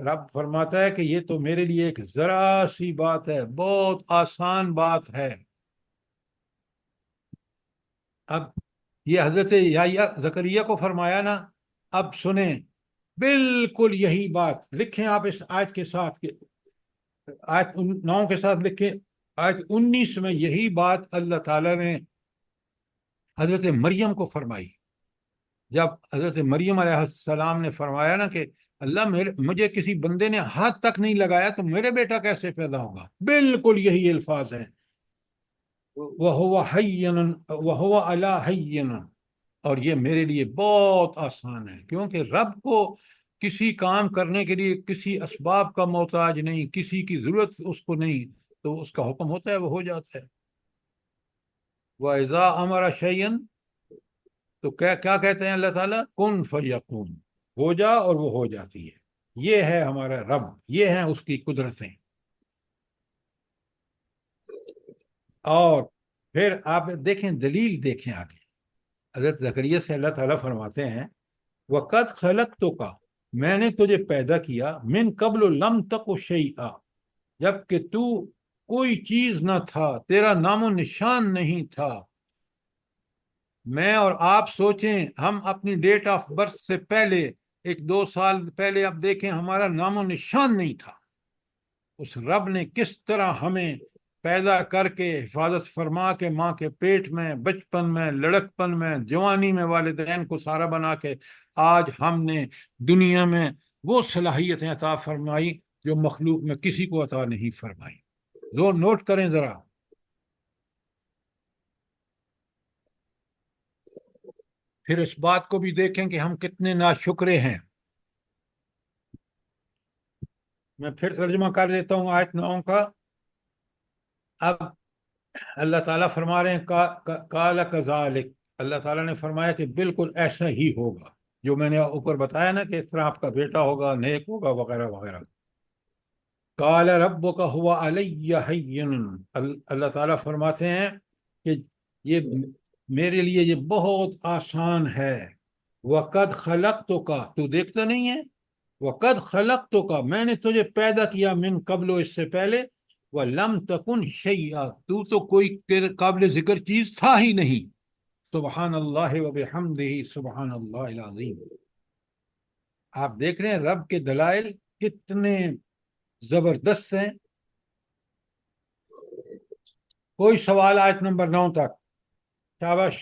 رب فرماتا ہے کہ یہ تو میرے لیے ایک ذرا سی بات ہے، بہت آسان بات ہے. اب یہ حضرت یحییٰ زکریا کو فرمایا نا. اب سنیں، بالکل یہی بات لکھیں آپ اس آیت کے ساتھ، آیت 9 کے ساتھ لکھیں. آیت 19 میں یہی بات اللہ تعالیٰ نے حضرت مریم کو فرمائی. جب حضرت مریم علیہ السلام نے فرمایا نا کہ اللہ مجھے کسی بندے نے ہاتھ تک نہیں لگایا تو میرے بیٹا کیسے پیدا ہوگا، بالکل یہی الفاظ ہیں، وَهُوَ حَيٌّ وَهُوَ عَلَى حَيٍّ، اور یہ میرے لیے بہت آسان ہے، کیونکہ رب کو کسی کام کرنے کے لیے کسی اسباب کا محتاج نہیں، کسی کی ضرورت اس کو نہیں، تو اس کا حکم ہوتا ہے وہ ہو جاتا ہے. وَإِذَا أَمَرَ شَيْئًا، تو کیا کہتے ہیں اللہ تعالیٰ؟ کن فیکون، ہو جا اور وہ ہو جاتی ہے. یہ ہے ہمارا رب، یہ ہیں اس کی قدرتیں. اور پھر آپ دیکھیں، دلیل دیکھیں آگے. حضرت زکریا سے اللہ تعالیٰ فرماتے ہیں وَقَدْ خَلَقْتُكَ، میں نے تجھے پیدا کیا، من قبل لم تک شیئا، جب کہ تو کوئی چیز نہ تھا، تیرا نام و نشان نہیں تھا. میں اور آپ سوچیں، ہم اپنی ڈیٹ آف برتھ سے پہلے 1-2 سال پہلے اب دیکھیں ہمارا نام و نشان نہیں تھا. اس رب نے کس طرح ہمیں پیدا کر کے حفاظت فرما کے ماں کے پیٹ میں، بچپن میں، لڑکپن میں، جوانی میں والدین کو سارا بنا کے آج ہم نے دنیا میں وہ صلاحیتیں عطا فرمائی جو مخلوق میں کسی کو عطا نہیں فرمائی. زور نوٹ کریں ذرا. پھر اس بات کو بھی دیکھیں کہ ہم کتنے ناشکرے ہیں. میں پھر ترجمہ کر دیتا ہوں آیت 9 کا. اب اللہ تعالیٰ فرما رہے ہیں قال کذالک، اللہ تعالیٰ نے فرمایا کہ بالکل ایسا ہی ہوگا جو میں نے اوپر بتایا نا کہ اس طرح آپ کا بیٹا ہوگا، نیک ہوگا، وغیرہ وغیرہ. قال ربک هو علی ہین، اللہ تعالیٰ فرماتے ہیں کہ یہ میرے لیے یہ بہت آسان ہے. وقد خلقتک، تو دیکھتا نہیں ہے، وقد خلقتک، میں نے تجھے پیدا کیا، من قبل، اس سے پہلے، وَلَمْ تَكُنْ شَيْئًا، تو کوئی قابل ذکر چیز تھا ہی نہیں. سبحان اللہ وبحمدہ، سبحان اللہ العظیم. آپ دیکھ رہے ہیں رب کے دلائل کتنے زبردست ہیں. کوئی سوال آیت نمبر 9 تک؟ شاباش.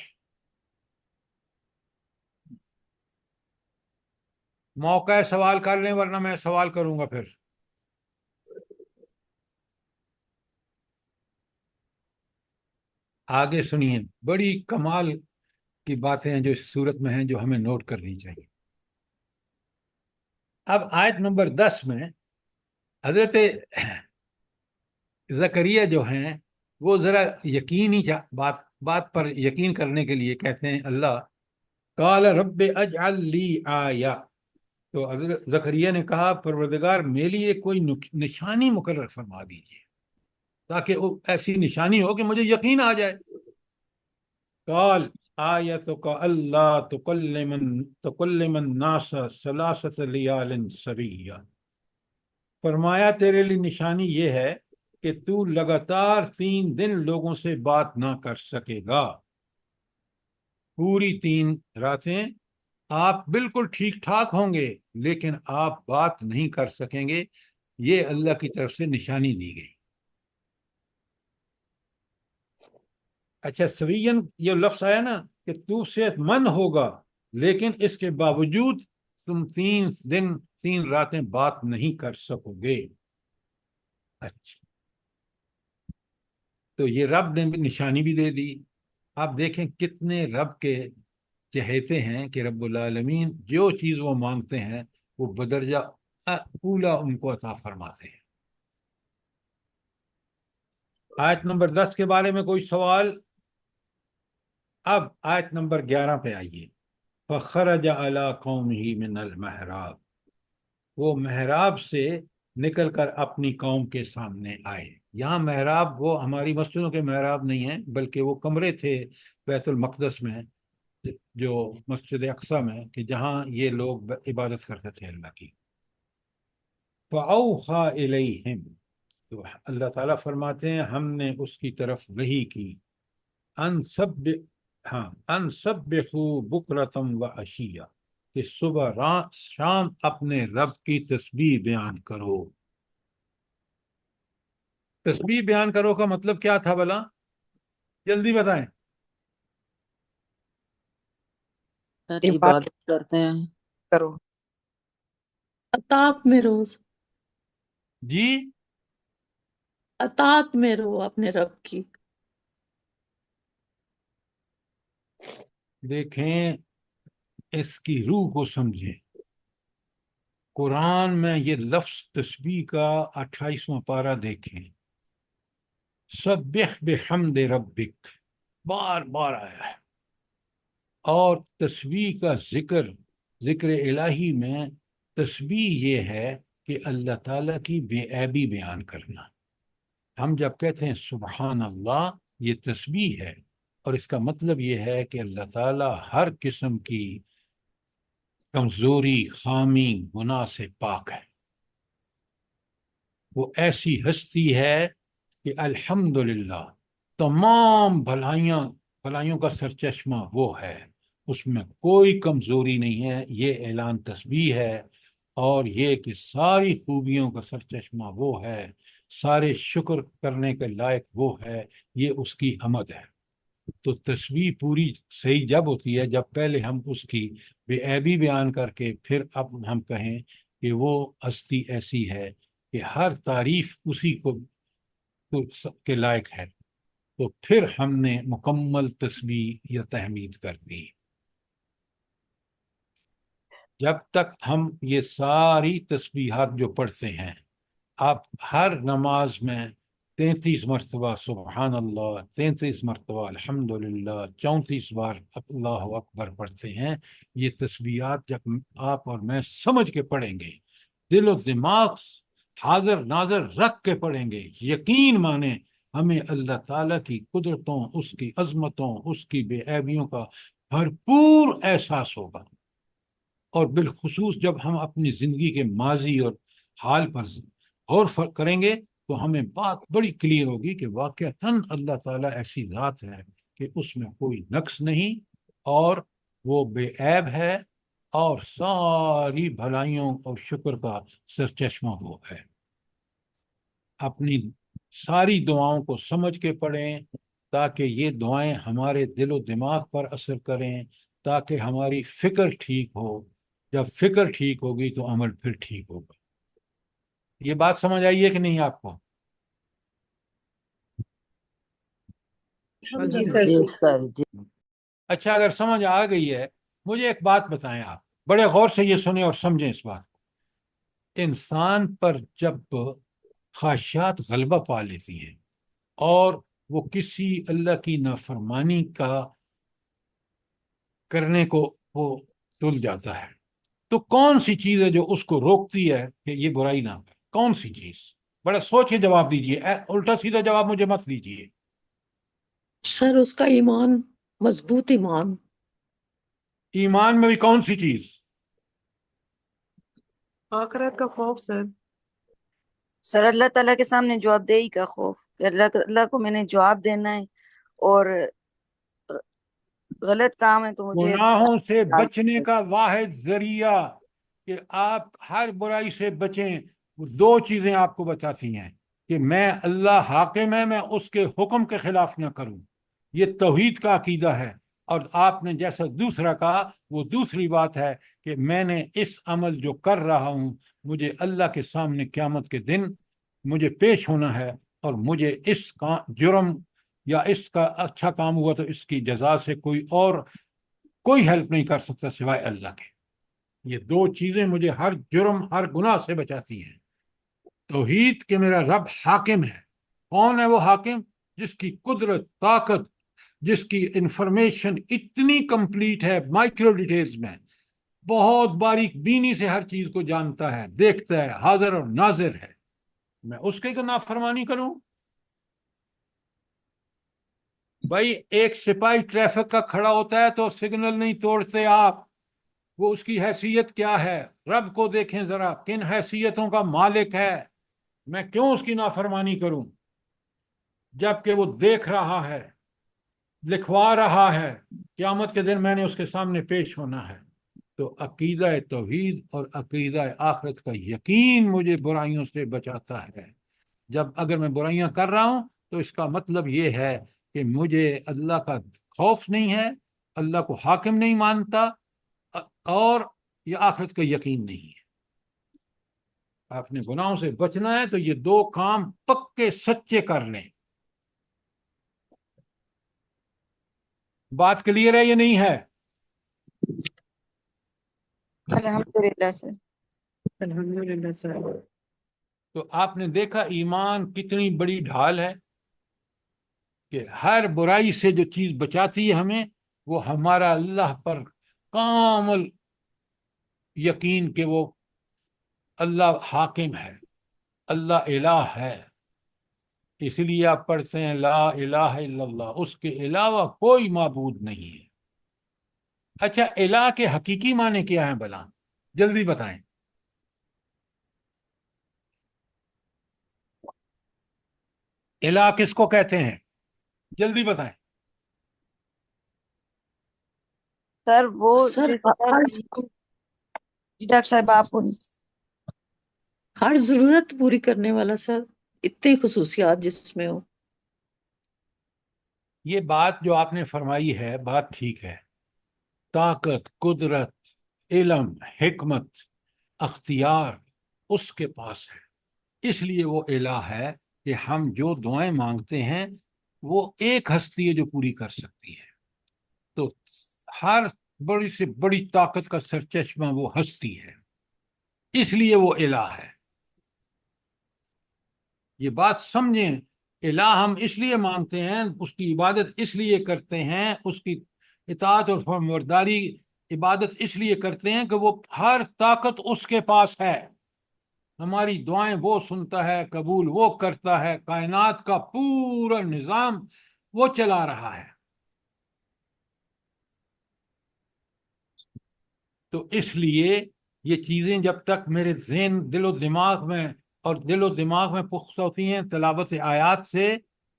موقع ہے سوال کر لیں، ورنہ میں سوال کروں گا پھر. آگے سنیے، بڑی کمال کی باتیں ہیں جو اس صورت میں ہیں جو ہمیں نوٹ کرنی چاہیے. اب آیت نمبر 10 میں حضرت زکریا جو ہیں وہ ذرا یقینی بات پر یقین کرنے کے لیے کہتے ہیں اللہ قال رب اجعل لی آیہ، تو حضرت زکریا نے کہا پروردگار میرے لیے کوئی نشانی مقرر فرما دیجیے تاکہ وہ ایسی نشانی ہو کہ مجھے یقین آ جائے. قال آیتک اللہ تکلم الناس ثلاثۃ لیال سویہ، فرمایا تیرے لیے نشانی یہ ہے کہ تو لگاتار 3 دن لوگوں سے بات نہ کر سکے گا. پوری 3 راتیں آپ بالکل ٹھیک ٹھاک ہوں گے لیکن آپ بات نہیں کر سکیں گے. یہ اللہ کی طرف سے نشانی دی گئی. اچھا، سوین یہ لفظ آیا نا کہ تو صحت مند ہوگا لیکن اس کے باوجود تم 3 دن 3 راتیں بات نہیں کر سکو گے. اچھا، تو یہ رب نے بھی نشانی بھی دے دی. آپ دیکھیں کتنے رب کے چہیتے ہیں کہ رب العالمین جو چیز وہ مانگتے ہیں وہ بدرجہ اولا ان کو عطا فرماتے ہیں. آیت نمبر 10 کے بارے میں کوئی سوال؟ اب آیت نمبر 11 پہ آئیے. فخرج علی قومہ من المحراب، وہ محراب سے نکل کر اپنی قوم کے سامنے آئے. یہاں محراب وہ ہماری مسجدوں کے محراب نہیں ہیں، بلکہ وہ کمرے تھے بیت المقدس میں، جو مسجد اقصی میں، کہ جہاں یہ لوگ عبادت کرتے تھے اللہ کی. فَأَوْحَى إِلَيْهِمْ، تو اللہ تعالیٰ فرماتے ہیں ہم نے اس کی طرف وحی کی، ان سبحوا بکرتم و عشیہ، کہ صبح شام اپنے رب کی تسبیح بیان کرو. تسبیح بیان کرو کا مطلب کیا تھا بھلا؟ جلدی بتائیں. سر عبادت کرتے ہیں کرو. اطاعت میں روز، جی اطاعت میں رہو اپنے رب کی. دیکھیں، اس کی روح کو سمجھیں. قرآن میں یہ لفظ تسبیح کا 28واں پارہ دیکھیں، سبح بحمد ربک بار بار آیا ہے. اور تسبیح کا ذکر الہی میں تسبیح یہ ہے کہ اللہ تعالیٰ کی بے عیبی بیان کرنا. ہم جب کہتے ہیں سبحان اللہ، یہ تسبیح ہے، اور اس کا مطلب یہ ہے کہ اللہ تعالیٰ ہر قسم کی کمزوری، خامی، گناہ سے پاک ہے. وہ ایسی ہستی ہے کہ الحمدللہ تمام بھلائیوں کا سرچشمہ وہ ہے، اس میں کوئی کمزوری نہیں ہے. یہ اعلان تسبیح ہے. اور یہ کہ ساری خوبیوں کا سرچشمہ وہ ہے، سارے شکر کرنے کے لائق وہ ہے، یہ اس کی حمد ہے. تو تسبیح پوری صحیح جب ہوتی ہے جب پہلے ہم اس کی بے عیبی بیان کر کے پھر اب ہم کہیں کہ وہ ہستی ایسی ہے کہ ہر تعریف اسی کو کے لائق ہے. تو پھر ہم نے مکمل تسبیح یا تحمید کر دی. جب تک ہم یہ ساری تسبیحات جو پڑھتے ہیں، آپ ہر نماز میں 33 مرتبہ سبحان اللہ، 33 مرتبہ الحمدللہ، 34 بار اللہ اکبر پڑھتے ہیں. یہ تسبیحات جب آپ اور میں سمجھ کے پڑھیں گے، دل و دماغ حاضر ناظر رکھ کے پڑھیں گے، یقین مانیں ہمیں اللہ تعالیٰ کی قدرتوں، اس کی عظمتوں، اس کی بے عیبیوں کا بھرپور احساس ہوگا. اور بالخصوص جب ہم اپنی زندگی کے ماضی اور حال پر غور کریں گے تو ہمیں بات بڑی کلیئر ہوگی کہ واقعتاً اللہ تعالیٰ ایسی ذات ہے کہ اس میں کوئی نقص نہیں، اور وہ بے عیب ہے، اور ساری بھلائیوں اور شکر کا سرچشمہ وہ ہے. اپنی ساری دعاؤں کو سمجھ کے پڑھیں تاکہ یہ دعائیں ہمارے دل و دماغ پر اثر کریں، تاکہ ہماری فکر ٹھیک ہو. جب فکر ٹھیک ہوگی تو عمل پھر ٹھیک ہوگا. یہ بات سمجھ آئی ہے کہ نہیں آپ کو؟ جی سر. جی سر جی. اچھا، اگر سمجھ آ گئی ہے، مجھے ایک بات بتائیں. آپ بڑے غور سے یہ سنیں اور سمجھیں اس بات کو. انسان پر جب خواہشات غلبہ پا لیتی ہیں اور وہ کسی اللہ کی نافرمانی کا کرنے کو وہ تل جاتا ہے، تو کون سی چیز ہے جو اس کو روکتی ہے کہ یہ برائی نہ کرے؟ کون سی چیز؟ بڑا سوچ کے جواب دیجئے، الٹا سیدھا جواب مجھے مت دیجئے. سر اس کا ایمان، مضبوط ایمان. ایمان میں بھی کون سی چیز؟ آخرت کا خوف سر. سر اللہ تعالیٰ کے سامنے جواب دہی کا خوف، کہ اللہ کو میں نے جواب دینا ہے، اور غلط کام ہے تو مجھے گناہوں سے بچنے کا واحد ذریعہ کہ آپ ہر برائی سے بچیں، وہ دو چیزیں آپ کو بتاتی ہیں کہ میں اللہ حاکم ہے، میں اس کے حکم کے خلاف نہ کروں. یہ توحید کا عقیدہ ہے. اور آپ نے جیسا دوسرا کہا، وہ دوسری بات ہے کہ میں نے اس عمل جو کر رہا ہوں، مجھے اللہ کے سامنے قیامت کے دن مجھے پیش ہونا ہے، اور مجھے اس کا جرم یا اس کا اچھا کام ہوا تو اس کی جزا سے کوئی ہیلپ نہیں کر سکتا سوائے اللہ کے. یہ دو چیزیں مجھے ہر جرم، ہر گناہ سے بچاتی ہیں. توحید کہ میرا رب حاکم ہے. کون ہے وہ حاکم؟ جس کی قدرت، طاقت، جس کی انفارمیشن اتنی کمپلیٹ ہے، مائکرو ڈیٹیلز میں، بہت باریک بینی سے ہر چیز کو جانتا ہے، دیکھتا ہے، حاضر اور ناظر ہے، میں اس کی نافرمانی کروں؟ بھائی ایک سپاہی ٹریفک کا کھڑا ہوتا ہے تو سگنل نہیں توڑتے آپ، وہ اس کی حیثیت کیا ہے؟ رب کو دیکھیں ذرا، کن حیثیتوں کا مالک ہے، میں کیوں اس کی نافرمانی کروں جبکہ وہ دیکھ رہا ہے، لکھوا رہا ہے، قیامت کے دن میں نے اس کے سامنے پیش ہونا ہے۔ تو عقیدہ توحید اور عقیدہ آخرت کا یقین مجھے برائیوں سے بچاتا ہے۔ جب اگر میں برائیاں کر رہا ہوں تو اس کا مطلب یہ ہے کہ مجھے اللہ کا خوف نہیں ہے، اللہ کو حاکم نہیں مانتا، اور یہ آخرت کا یقین نہیں ہے۔ آپ نے گناہوں سے بچنا ہے تو یہ دو کام پکے سچے کر لیں۔ بات کلیئر ہے یا نہیں ہے؟ الحمدللہ سر۔ الحمدللہ سر۔ تو آپ نے دیکھا ایمان کتنی بڑی ڈھال ہے کہ ہر برائی سے جو چیز بچاتی ہے ہمیں، وہ ہمارا اللہ پر کامل یقین کہ وہ اللہ حاکم ہے، اللہ الہ ہے۔ اس لیے آپ پڑھتے ہیں لا الہ الا اللہ، اس کے علاوہ کوئی معبود نہیں ہے۔ اچھا، الہ کے حقیقی معنی کیا ہیں بلا؟ جلدی بتائیں۔ الہ کس کو کہتے ہیں؟ جلدی بتائیں۔ سر وہ سر جس کا جی ڈاکٹر صاحب آپ کو ہر ضرورت پوری کرنے والا سر، اتنی خصوصیات جس میں ہو۔ یہ بات جو آپ نے فرمائی ہے بات ٹھیک ہے، طاقت، قدرت، علم، حکمت، اختیار اس کے پاس ہے، اس لیے وہ الہ ہے کہ ہم جو دعائیں مانگتے ہیں وہ ایک ہستی ہے جو پوری کر سکتی ہے۔ تو ہر بڑی سے بڑی طاقت کا سرچشمہ وہ ہستی ہے، اس لیے وہ الہ ہے۔ یہ بات سمجھیں، الہ ہم اس لیے مانتے ہیں، اس کی عبادت اس لیے کرتے ہیں، اس کی اطاعت اور فرمانبرداری عبادت اس لیے کرتے ہیں کہ وہ ہر طاقت اس کے پاس ہے، ہماری دعائیں وہ سنتا ہے، قبول وہ کرتا ہے، کائنات کا پورا نظام وہ چلا رہا ہے۔ تو اس لیے یہ چیزیں جب تک میرے ذہن، دل و دماغ میں پختہ ہوتی ہیں تلاوت آیات سے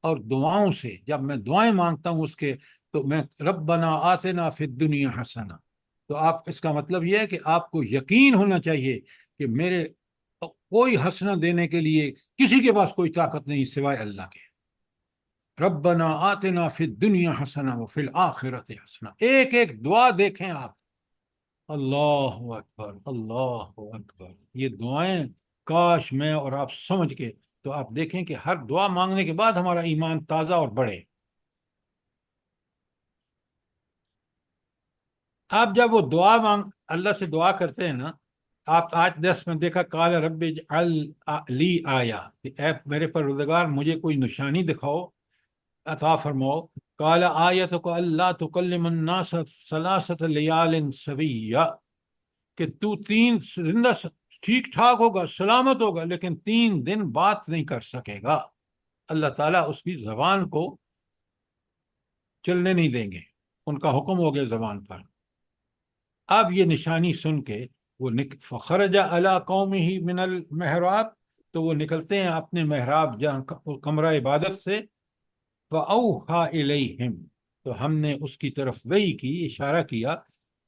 اور دعاؤں سے، جب میں دعائیں مانگتا ہوں اس کے، تو میں ربنا آتنا فی الدنیا حسنہ، تو آپ اس کا مطلب یہ ہے کہ آپ کو یقین ہونا چاہیے کہ میرے کوئی حسنہ دینے کے لیے کسی کے پاس کوئی طاقت نہیں سوائے اللہ کے۔ ربنا آتنا فی الدنیا حسنہ وفی الآخرۃ حسنہ، ایک ایک دعا دیکھیں آپ، اللہ اکبر، اللہ اکبر، یہ دعائیں کاش میں اور آپ سمجھ کے، تو آپ دیکھیں کہ ہر دعا مانگنے کے بعد ہمارا ایمان تازہ اور بڑھے۔ آپ جب وہ دعا اللہ سے دعا کرتے ہیں نا، آپ آج 10 میں دیکھا قال رب اجعل لی آیا، اے میرے پروردگار مجھے کوئی نشانی دکھاؤ، عطا فرماؤ۔ قال آیتک اللہ تکلم الناس ثلاثۃ لیال سویہ، کہ تو 3 زندہ ٹھیک ٹھاک ہوگا، سلامت ہوگا، لیکن 3 دن بات نہیں کر سکے گا۔ اللہ تعالیٰ اس کی زبان کو چلنے نہیں دیں گے، ان کا حکم ہو گیا زبان پر۔ اب یہ نشانی سن کے وہ فخرج علی قومہ من المحراب، تو وہ نکلتے ہیں اپنے محراب جہاں کمرہ عبادت سے، فَأَوْحَى إِلَيْهِمْ، تو ہم نے اس کی طرف وحی کی، اشارہ کیا،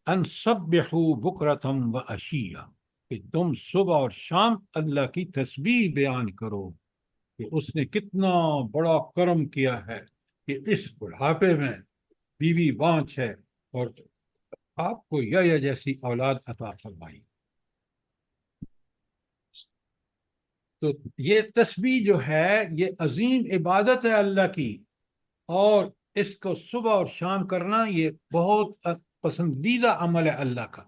ان سبحوا بکرۃ وعشیہ، کہ تم صبح اور شام اللہ کی تسبیح بیان کرو کہ اس نے کتنا بڑا کرم کیا ہے کہ اس بڑھاپے میں بیوی بانچ ہے اور آپ کو یا جیسی اولاد عطا فرمائی۔ تو یہ تسبیح جو ہے یہ عظیم عبادت ہے اللہ کی، اور اس کو صبح اور شام کرنا یہ بہت پسندیدہ عمل ہے اللہ کا،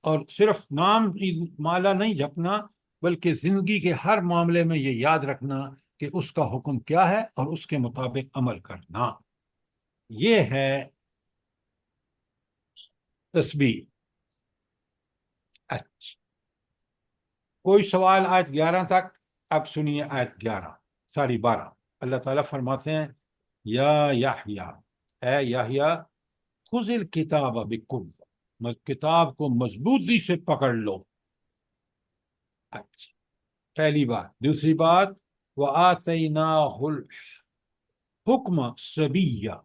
اور صرف نام کی مالا نہیں جپنا بلکہ زندگی کے ہر معاملے میں یہ یاد رکھنا کہ اس کا حکم کیا ہے اور اس کے مطابق عمل کرنا۔ یہ ہے تسبیح. اچھا، کوئی سوال آیت 11 تک؟ اب سنیے آیت 12. اللہ تعالیٰ فرماتے ہیں یا یحییٰ، اے یحییٰ، خذ الکتاب بقوة، کتاب کو مضبوطی سے پکڑ لو. اچھا، پہلی بات. دوسری بات، وَآتَيْنَاهُ الْحُكْمَ صَبِيًّا،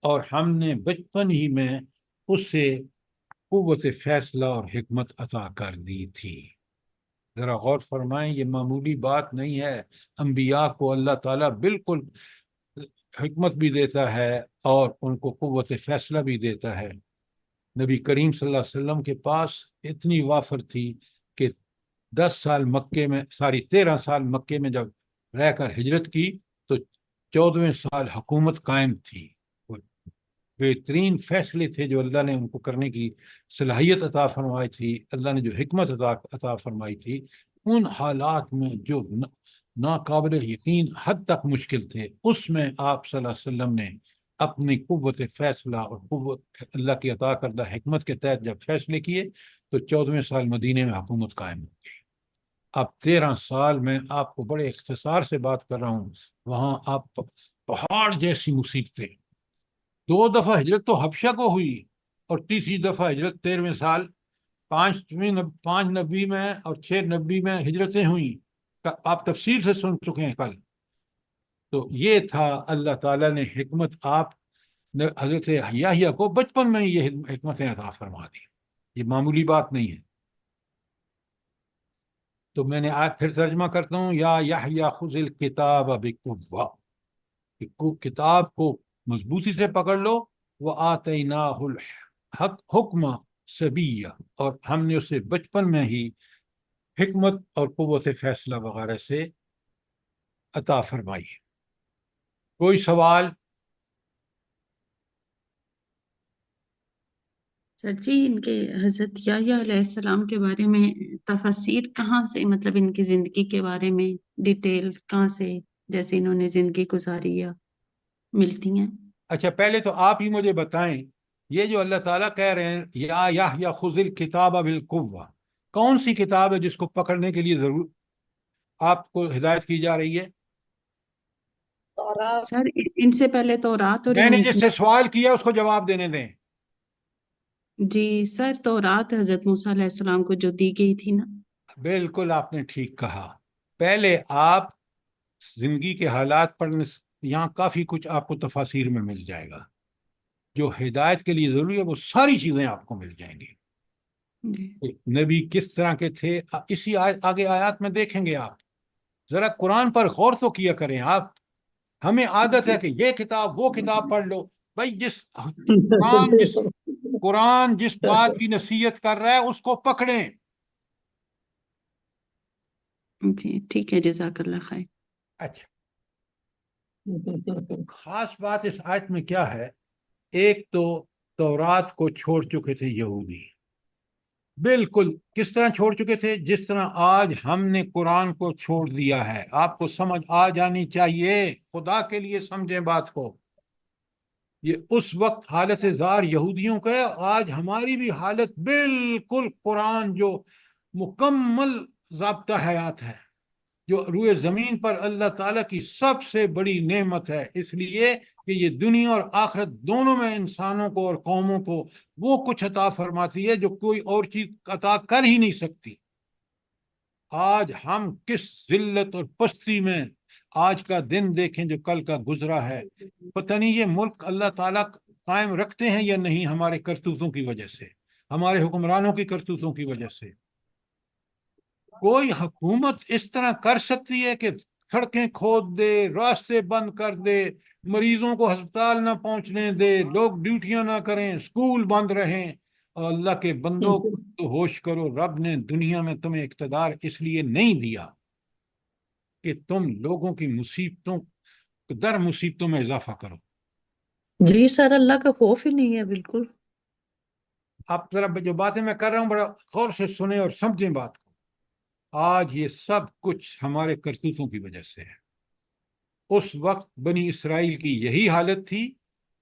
اور ہم نے بچپن ہی میں اسے قوت فیصلہ اور حکمت عطا کر دی تھی. ذرا غور فرمائیں، یہ معمولی بات نہیں ہے. انبیاء کو اللہ تعالیٰ بالکل حکمت بھی دیتا ہے اور ان کو قوت فیصلہ بھی دیتا ہے. نبی کریم صلی اللہ علیہ وسلم کے پاس اتنی وافر تھی کہ 13 سال مکے میں جب رہ کر ہجرت کی تو 14ویں سال حکومت قائم تھی. بہترین فیصلے تھے جو اللہ نے ان کو کرنے کی صلاحیت عطا فرمائی تھی. اللہ نے جو حکمت عطا فرمائی تھی، ان حالات میں جو ناقابل یقین حد تک مشکل تھے، اس میں آپ صلی اللہ علیہ وسلم نے اپنی قوت فیصلہ اور قوت اللہ کی عطا کردہ حکمت کے تحت جب فیصلے کیے تو 14ویں سال مدینے میں حکومت قائم ہوئی. اب 13 سال میں آپ کو بڑے اختصار سے بات کر رہا ہوں. وہاں آپ پہاڑ جیسی مصیبتیں. 2 دفعہ ہجرت تو حبشہ کو ہوئی اور تیسری دفعہ ہجرت 13ویں سال 5 نبی میں اور 6 نبی میں ہجرتیں ہوئیں. آپ تفصیل سے سن چکے ہیں کل. تو یہ تھا اللہ تعالیٰ نے حکمت آپ حضرت یحییٰ کو بچپن میں یہ حکمتیں عطا فرما دی. یہ معمولی بات نہیں ہے. تو میں نے آج پھر ترجمہ کرتا ہوں، یا یحییٰ خذ الکتاب بقوة، کتاب کو مضبوطی سے پکڑ لو. وآتیناہ الحکم صبیًا، اور ہم نے اسے بچپن میں ہی حکمت اور قوت فیصلہ وغیرہ سے عطا فرمائی. کوئی سوال؟ سر جی، ان کے حضرت یحییٰ علیہ السلام کے بارے میں تفاسیر کہاں سے، مطلب ان کی زندگی کے بارے میں ڈیٹیلز کہاں سے، جیسے انہوں نے زندگی گزاری یا ملتی ہیں؟ اچھا، پہلے تو آپ ہی مجھے بتائیں، یہ جو اللہ تعالیٰ کہہ رہے ہیں یا یحییٰ خذ الکتاب بالقوة، کون سی کتاب ہے جس کو پکڑنے کے لیے ضرور آپ کو ہدایت کی جا رہی ہے؟ سر ان سے پہلے تورات اور میں نے جس سے سوال کیا اس کو جواب دینے دیں. جی سر، تورات حضرت موسیٰ علیہ السلام کو جو دی گئی تھی نا. بالکل آپ نے ٹھیک کہا. پہلے آپ زندگی کے حالات پڑھنے، یہاں کافی کچھ آپ کو تفاسیر میں مل جائے گا. جو ہدایت کے لیے ضروری ہے وہ ساری چیزیں آپ کو مل جائیں گی. جی نبی کس طرح کے تھے اسی آگے آیات میں دیکھیں گے. آپ ذرا قرآن پر غور تو کیا کریں. آپ ہمیں عادت ہے کہ یہ کتاب وہ کتاب پڑھ لو. بھائی قرآن جس بات کی نصیحت کر رہا ہے اس کو پکڑیں. جی ٹھیک ہے، جزاک اللہ خیر. اچھا، خاص بات اس آیت میں کیا ہے؟ ایک تو تورات کو چھوڑ چکے تھے یہودی. بالکل کس طرح چھوڑ چکے تھے؟ جس طرح آج ہم نے قرآن کو چھوڑ دیا ہے. آپ کو سمجھ آ جانی چاہیے، خدا کے لیے سمجھیں بات کو. یہ اس وقت حالت زار یہودیوں کا ہے، آج ہماری بھی حالت بالکل قرآن جو مکمل ضابطہ حیات ہے، جو روئے زمین پر اللہ تعالیٰ کی سب سے بڑی نعمت ہے، اس لیے کہ یہ دنیا اور آخرت دونوں میں انسانوں کو اور قوموں کو وہ کچھ عطا فرماتی ہے جو کوئی اور چیز عطا کر ہی نہیں سکتی. آج ہم کس ذلت اور پستی میں آج کا دن دیکھیں جو کل کا گزرا ہے. پتہ نہیں یہ ملک اللہ تعالیٰ قائم رکھتے ہیں یا نہیں، ہمارے کرتوتوں کی وجہ سے، ہمارے حکمرانوں کی کرتوتوں کی وجہ سے. کوئی حکومت اس طرح کر سکتی ہے کہ سڑکیں کھود دے، راستے بند کر دے، مریضوں کو ہسپتال نہ پہنچنے دے، لوگ ڈیوٹیاں نہ کریں، اسکول بند رہیں؟ اور اللہ کے بندوں تو ہوش کرو، رب نے دنیا میں تمہیں اقتدار اس لیے نہیں دیا کہ تم لوگوں کی مصیبتوں میں اضافہ کرو. جی سر، اللہ کا خوف ہی نہیں ہے بالکل. آپ ذرا جو باتیں میں کر رہا ہوں بڑا غور سے سنیں اور سمجھیں بات کو. آج یہ سب کچھ ہمارے کرتوتوں کی وجہ سے ہے. اس وقت بنی اسرائیل کی یہی حالت تھی،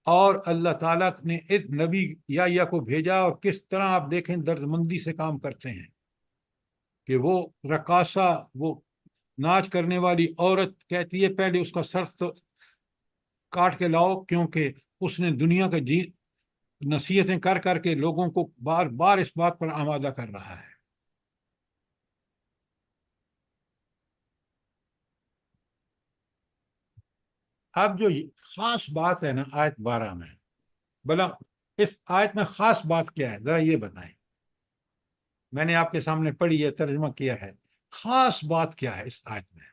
اور اللہ تعالیٰ نے اس نبی یا کو بھیجا، اور کس طرح آپ دیکھیں دردمندی سے کام کرتے ہیں کہ وہ رقاصہ، وہ ناچ کرنے والی عورت کہتی ہے پہلے اس کا سر تو کاٹ کے لاؤ، کیونکہ اس نے دنیا کا نصیحتیں کر کر کے لوگوں کو بار بار اس بات پر آمادہ کر رہا ہے۔ اب جو خاص بات ہے نا آیت 12 میں، بلا اس آیت میں خاص بات کیا ہے ذرا یہ بتائیں۔ میں نے آپ کے سامنے پڑھی ہے، ترجمہ کیا ہے، خاص بات کیا ہے اس آیت میں؟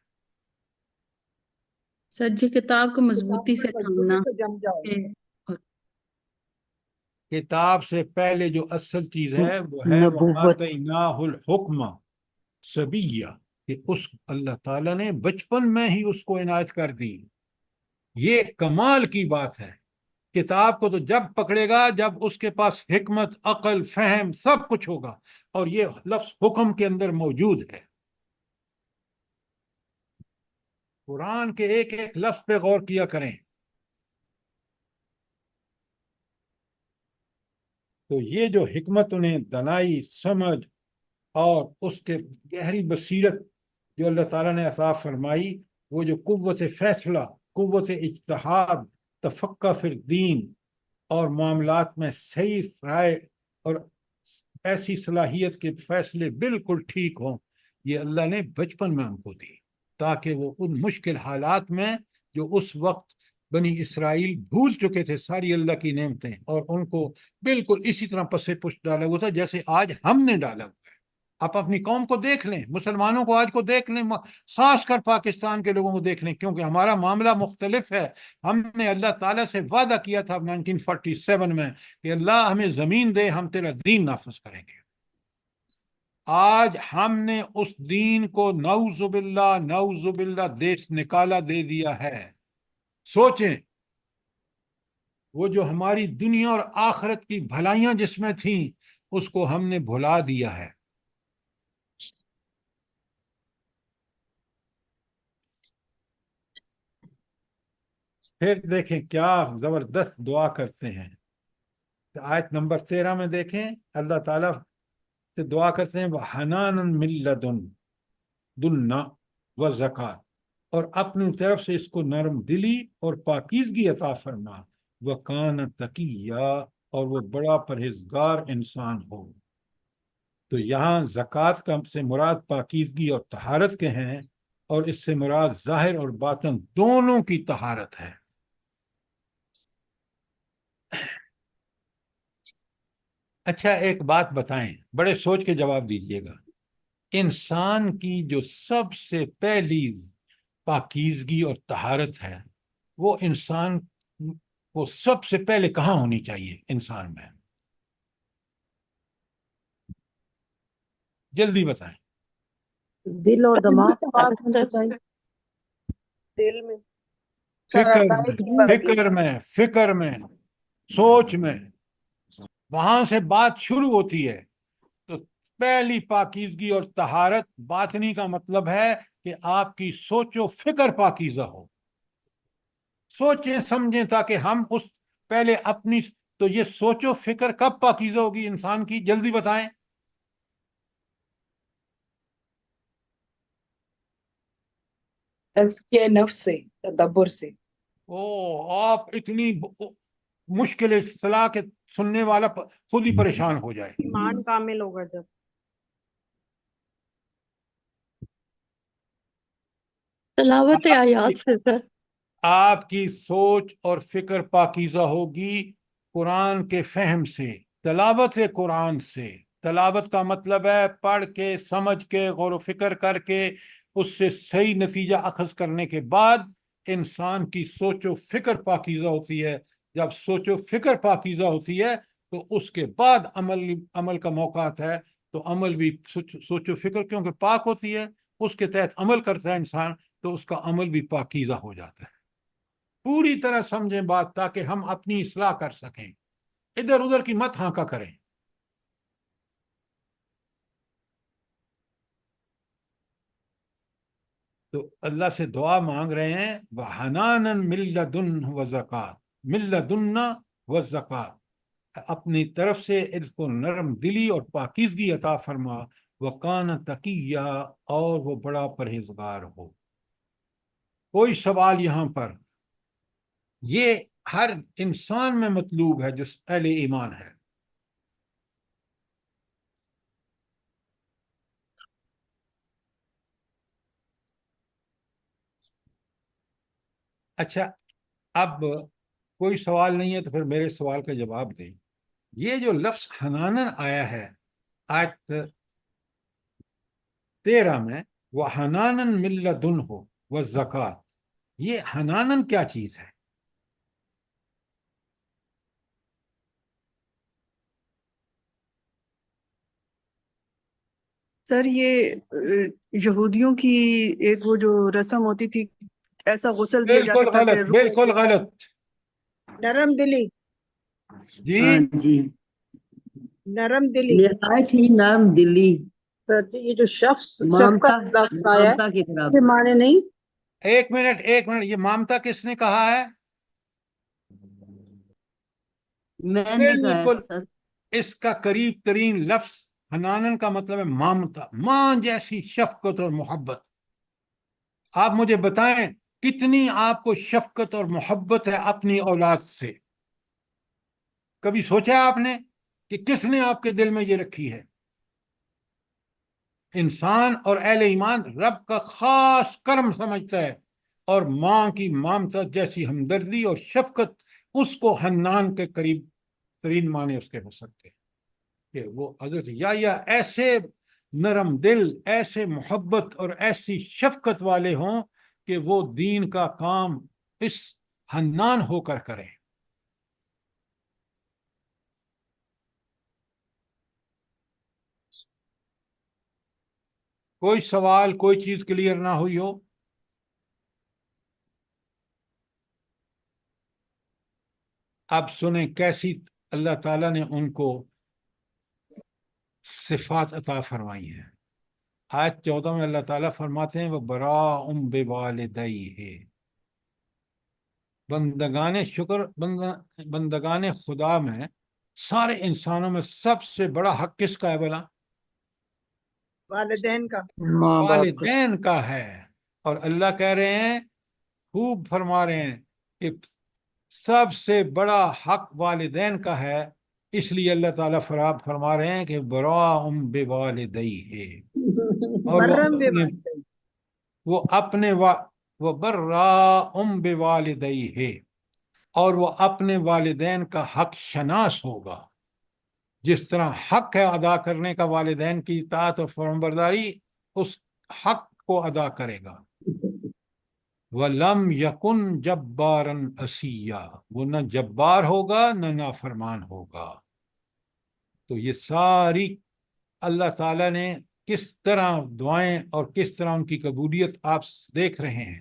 سر جی کتاب کو مضبوطی کتاب سے پر تھامنا مضبوطی سے جم جاؤ۔ ہے، کتاب سے پہلے جو اصل چیز ہے وہ ہے نبوت وَآتَيْنَاهُ الْحُكْمَ صَبِيًّا، کہ اس اللہ تعالیٰ نے بچپن میں ہی اس کو عنایت کر دی۔ یہ کمال کی بات ہے۔ کتاب کو تو جب پکڑے گا جب اس کے پاس حکمت، عقل، فہم سب کچھ ہوگا، اور یہ لفظ حکم کے اندر موجود ہے۔ قرآن کے ایک ایک لفظ پہ غور کیا کریں تو یہ جو حکمت انہیں دانائی، سمجھ اور اس کے گہری بصیرت جو اللہ تعالیٰ نے عطا فرمائی، وہ جو قوت فیصلہ، قوت اجتہاد، تفقہ فی الدین اور معاملات میں صحیح رائے اور ایسی صلاحیت کے فیصلے بالکل ٹھیک ہوں، یہ اللہ نے بچپن میں ان کو دی، تاکہ وہ ان مشکل حالات میں جو اس وقت بنی اسرائیل بھول چکے تھے ساری اللہ کی نعمتیں، اور ان کو بالکل اسی طرح پسے پشت ڈالا ہوا تھا جیسے آج ہم نے ڈالا ہوا ہے۔ آپ اپنی قوم کو دیکھ لیں، مسلمانوں کو آج کو دیکھ لیں، خاص کر پاکستان کے لوگوں کو دیکھ لیں، کیونکہ ہمارا معاملہ مختلف ہے۔ ہم نے اللہ تعالیٰ سے وعدہ کیا تھا 1947 میں کہ اللہ ہمیں زمین دے، ہم تیرا دین نافذ کریں گے۔ آج ہم نے اس دین کو نعوذ باللہ دیش نکالا دے دیا ہے۔ سوچیں، وہ جو ہماری دنیا اور آخرت کی بھلائیاں جس میں تھیں اس کو ہم نے بھلا دیا ہے۔ پھر دیکھیں کیا زبردست دعا کرتے ہیں۔ آیت نمبر 13 میں دیکھیں اللہ تعالیٰ سے دعا کرتے ہیں وَحَنَانًا مِن لَدُنَّا وَزَكَاةً، اور اپنی طرف سے اس کو نرم دلی اور پاکیزگی عطا فرما، وَكَانَ تَقِيًّا، اور وہ بڑا پرہیزگار انسان ہو۔ تو یہاں زکوٰۃ کا سے مراد پاکیزگی اور طہارت کے ہیں، اور اس سے مراد ظاہر اور باطن دونوں کی طہارت ہے۔ اچھا ایک بات بتائیں، بڑے سوچ کے جواب دیجئے گا، انسان کی جو سب سے پہلی پاکیزگی اور طہارت ہے وہ انسان کو سب سے پہلے کہاں ہونی چاہیے؟ انسان میں جلدی بتائیں۔ دل اور دماغ پاک ہونا چاہیے۔ دل میں فکر میں سوچ میں، وہاں سے بات شروع ہوتی ہے۔ تو پہلی پاکیزگی اور طہارت باطنی کا مطلب ہے کہ آپ کی سوچ و فکر پاکیزہ ہو۔ سوچیں سمجھیں تاکہ ہم اس پہلے اپنی، تو یہ سوچ و فکر کب پاکیزہ ہوگی انسان کی؟ جلدی بتائیں۔ تزکیہ نفس سے، تدبر سے۔ آپ اتنی مشکل اصطلاح کے سننے والا خود ہی پریشان ہو جائے۔ ایمان کامل ہوگا جب۔ تلاوت آیات سے سر۔ آپ کی سوچ اور فکر پاکیزہ ہوگی قرآن کے فہم سے، تلاوت قرآن سے۔ تلاوت کا مطلب ہے پڑھ کے، سمجھ کے، غور و فکر کر کے اس سے صحیح نتیجہ اخذ کرنے کے بعد انسان کی سوچ و فکر پاکیزہ ہوتی ہے۔ جب سوچ و فکر پاکیزہ ہوتی ہے تو اس کے بعد عمل کا موقع آتا ہے، تو عمل بھی سوچ و فکر کیونکہ پاک ہوتی ہے، اس کے تحت عمل کرتا ہے انسان، تو اس کا عمل بھی پاکیزہ ہو جاتا ہے۔ پوری طرح سمجھیں بات تاکہ ہم اپنی اصلاح کر سکیں، ادھر ادھر کی مت ہانکا کریں۔ تو اللہ سے دعا مانگ رہے ہیں وَحَنَانًا مِن لَدُنْهُ وَزَكَاةً، من لدنا والزکات، اپنی طرف سے اس کو نرم دلی اور پاکیزگی عطا فرما، وکان تقیہ، اور وہ بڑا پرہیزگار ہو۔ کوئی سوال یہاں پر، یہ ہر انسان میں مطلوب ہے جو اہل ایمان ہے۔ اچھا، اب کوئی سوال نہیں ہے تو پھر میرے سوال کا جواب دیں۔ یہ جو لفظ حنانن آیا ہے آیت 13 میں، وہ حنانن من لدنہ والزکات، یہ حنانن کیا چیز ہے؟ سر یہ یہودیوں کی ایک وہ جو رسم ہوتی تھی، ایسا غسل دیا بالکل جاتا تھا کہ غلط، بالکل غلط نرم دلی، جی۔ ہاں جی، نرم دلی، نہایت ہی نرم دلی، سر جی یہ جو شخص مامتا شفقت لفظ آیا ہے مامتا کی طرح۔ یہ معنی نہیں؟ ایک منٹ، یہ مامتا کس نے کہا ہے؟ میں نے کہا ہے بالکل، سر۔ اس کا قریب ترین لفظ حنانن کا مطلب ہے مامتا، ماں جیسی شفقت اور محبت۔ آپ مجھے بتائیں کتنی آپ کو شفقت اور محبت ہے اپنی اولاد سے؟ کبھی سوچا آپ نے کہ کس نے آپ کے دل میں یہ رکھی ہے؟ انسان اور اہل ایمان رب کا خاص کرم سمجھتا ہے، اور ماں کی مامتا جیسی ہمدردی اور شفقت، اس کو حنان کے قریب ترین معنی اس کے ہو سکتے ہیں کہ وہ حضرت یحییٰ ایسے نرم دل، ایسے محبت اور ایسی شفقت والے ہوں کہ وہ دین کا کام اس حنان ہو کر کریں۔ کوئی سوال، کوئی چیز کلیئر نہ ہوئی ہو؟ اب سنیں کیسی اللہ تعالیٰ نے ان کو صفات عطا فرمائی ہیں۔ آیت 14 میں اللہ تعالیٰ فرماتے ہیں وہ براء بوالدیہ، بندگان خدا میں سارے انسانوں میں سب سے بڑا حق کس کا ہے بلا؟ والدین کا، ماں باپ کا۔ والدین کا ہے۔ اور اللہ کہہ رہے ہیں، خوب فرما رہے ہیں کہ سب سے بڑا حق والدین کا ہے، اس لیے اللہ تعالیٰ فرما رہے ہیں کہ براء بوالدیہ، اور برم وہ اپنے وہ براء بوالدیہ، اور وہ اپنے والدین کا حق شناس ہوگا۔ جس طرح حق ہے ادا کرنے کا والدین کی اطاعت اور فرمانبرداری، اس حق کو ادا کرے گا۔ وَلَمْ يَكُنْ جَبَّارًا عَصِيًّا، وہ نہ جبار ہوگا نہ نافرمان ہوگا۔ تو یہ ساری اللہ تعالیٰ نے کس طرح دعائیں اور کس طرح ان کی قبولیت آپ دیکھ رہے ہیں۔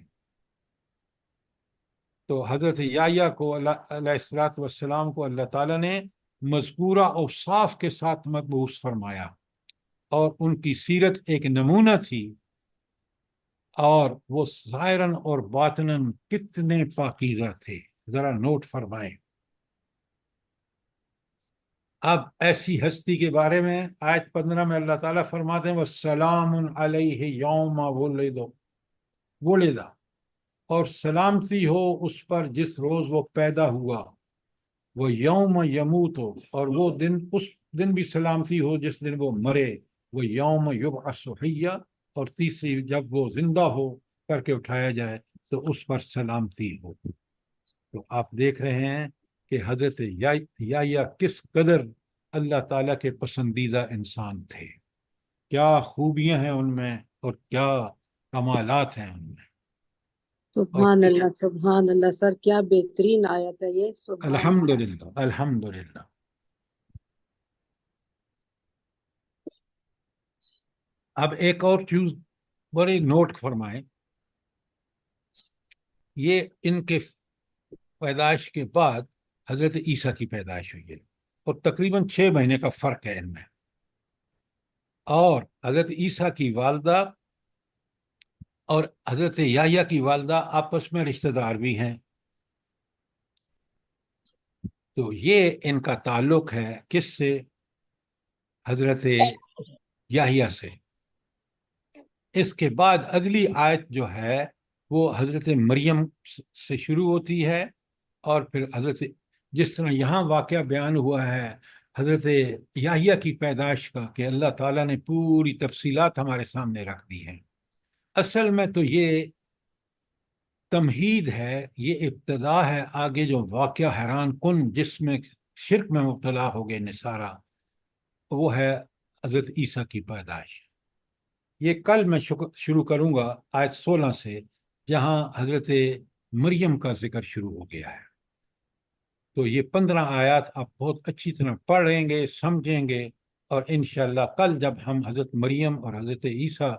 تو حضرت یحییٰ کو علیہ السلام کو اللہ تعالیٰ نے مذکورہ اوصاف کے ساتھ مبعوث فرمایا، اور ان کی سیرت ایک نمونہ تھی، اور وہ ظاہراً اور باطناً کتنے پاکیزہ تھے، ذرا نوٹ فرمائیں۔ اب ایسی ہستی کے بارے میں آیت 15 میں اللہ تعالیٰ فرماتے ہیں وَسَلَامٌ عَلَيْهِ يَوْمَ وُلِدَ، اور سلامتی ہو اس پر جس روز وہ پیدا ہوا، وہ یوم یموت، اور وہ دن، اس دن بھی سلامتی ہو جس دن وہ مرے، وہ یوم یبعث حیا، اور تیسری جب وہ زندہ ہو کر کے اٹھایا جائے تو اس پر سلامتی ہو۔ تو آپ دیکھ رہے ہیں کہ حضرت یحییٰ کس قدر اللہ تعالیٰ کے پسندیدہ انسان تھے، کیا خوبیاں ہیں ان میں اور کیا کمالات ہیں ان میں۔ سبحان اللہ، سبحان اللہ، سر کیا بہترین آیت ہے یہ، سبحان اللہ۔ الحمدللہ، الحمدللہ۔ اب ایک اور چیز بڑی نوٹ فرمائیں، یہ ان کے پیدائش کے بعد حضرت عیسیٰ کی پیدائش ہوئی ہے، اور تقریباً 6 مہینے کا فرق ہے ان میں، اور حضرت عیسیٰ کی والدہ اور حضرت یحییٰ کی والدہ آپس میں رشتہ دار بھی ہیں، تو یہ ان کا تعلق ہے کس سے؟ حضرت یحییٰ سے۔ اس کے بعد اگلی آیت جو ہے وہ حضرت مریم سے شروع ہوتی ہے، اور پھر حضرت، جس طرح یہاں واقعہ بیان ہوا ہے حضرت یحییٰ کی پیدائش کا، کہ اللہ تعالیٰ نے پوری تفصیلات ہمارے سامنے رکھ دی ہیں، اصل میں تو یہ تمہید ہے، یہ ابتدا ہے۔ آگے جو واقعہ حیران کن جس میں شرک میں مبتلا ہو گئے نصارہ، وہ ہے حضرت عیسیٰ کی پیدائش۔ یہ کل میں شروع کروں گا آیت 16 سے، جہاں حضرت مریم کا ذکر شروع ہو گیا ہے۔ تو یہ 15 آیات آپ بہت اچھی طرح پڑھیں گے، سمجھیں گے، اور انشاءاللہ کل جب ہم حضرت مریم اور حضرت عیسیٰ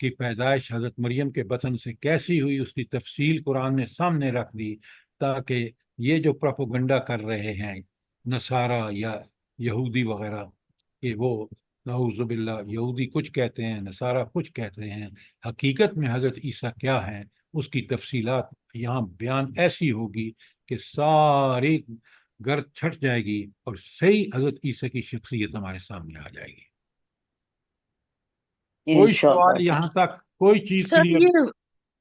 کی پیدائش حضرت مریم کے بطن سے کیسی ہوئی اس کی تفصیل قرآن نے سامنے رکھ دی، تاکہ یہ جو پروپیگنڈا کر رہے ہیں نصارہ یا یہودی وغیرہ، کہ وہ نعوذ باللہ یہودی کچھ کہتے ہیں، نصارہ کچھ کہتے ہیں، حقیقت میں حضرت عیسیٰ کیا ہیں، اس کی تفصیلات یہاں بیان ایسی ہوگی کہ ساری گرد چھٹ جائے گی اور صحیح حضرت عیسیٰ کی شخصیت ہمارے سامنے آ جائے گی۔ کوئی سوال یہاں تک؟ کوئی چیز سر کلیئر؟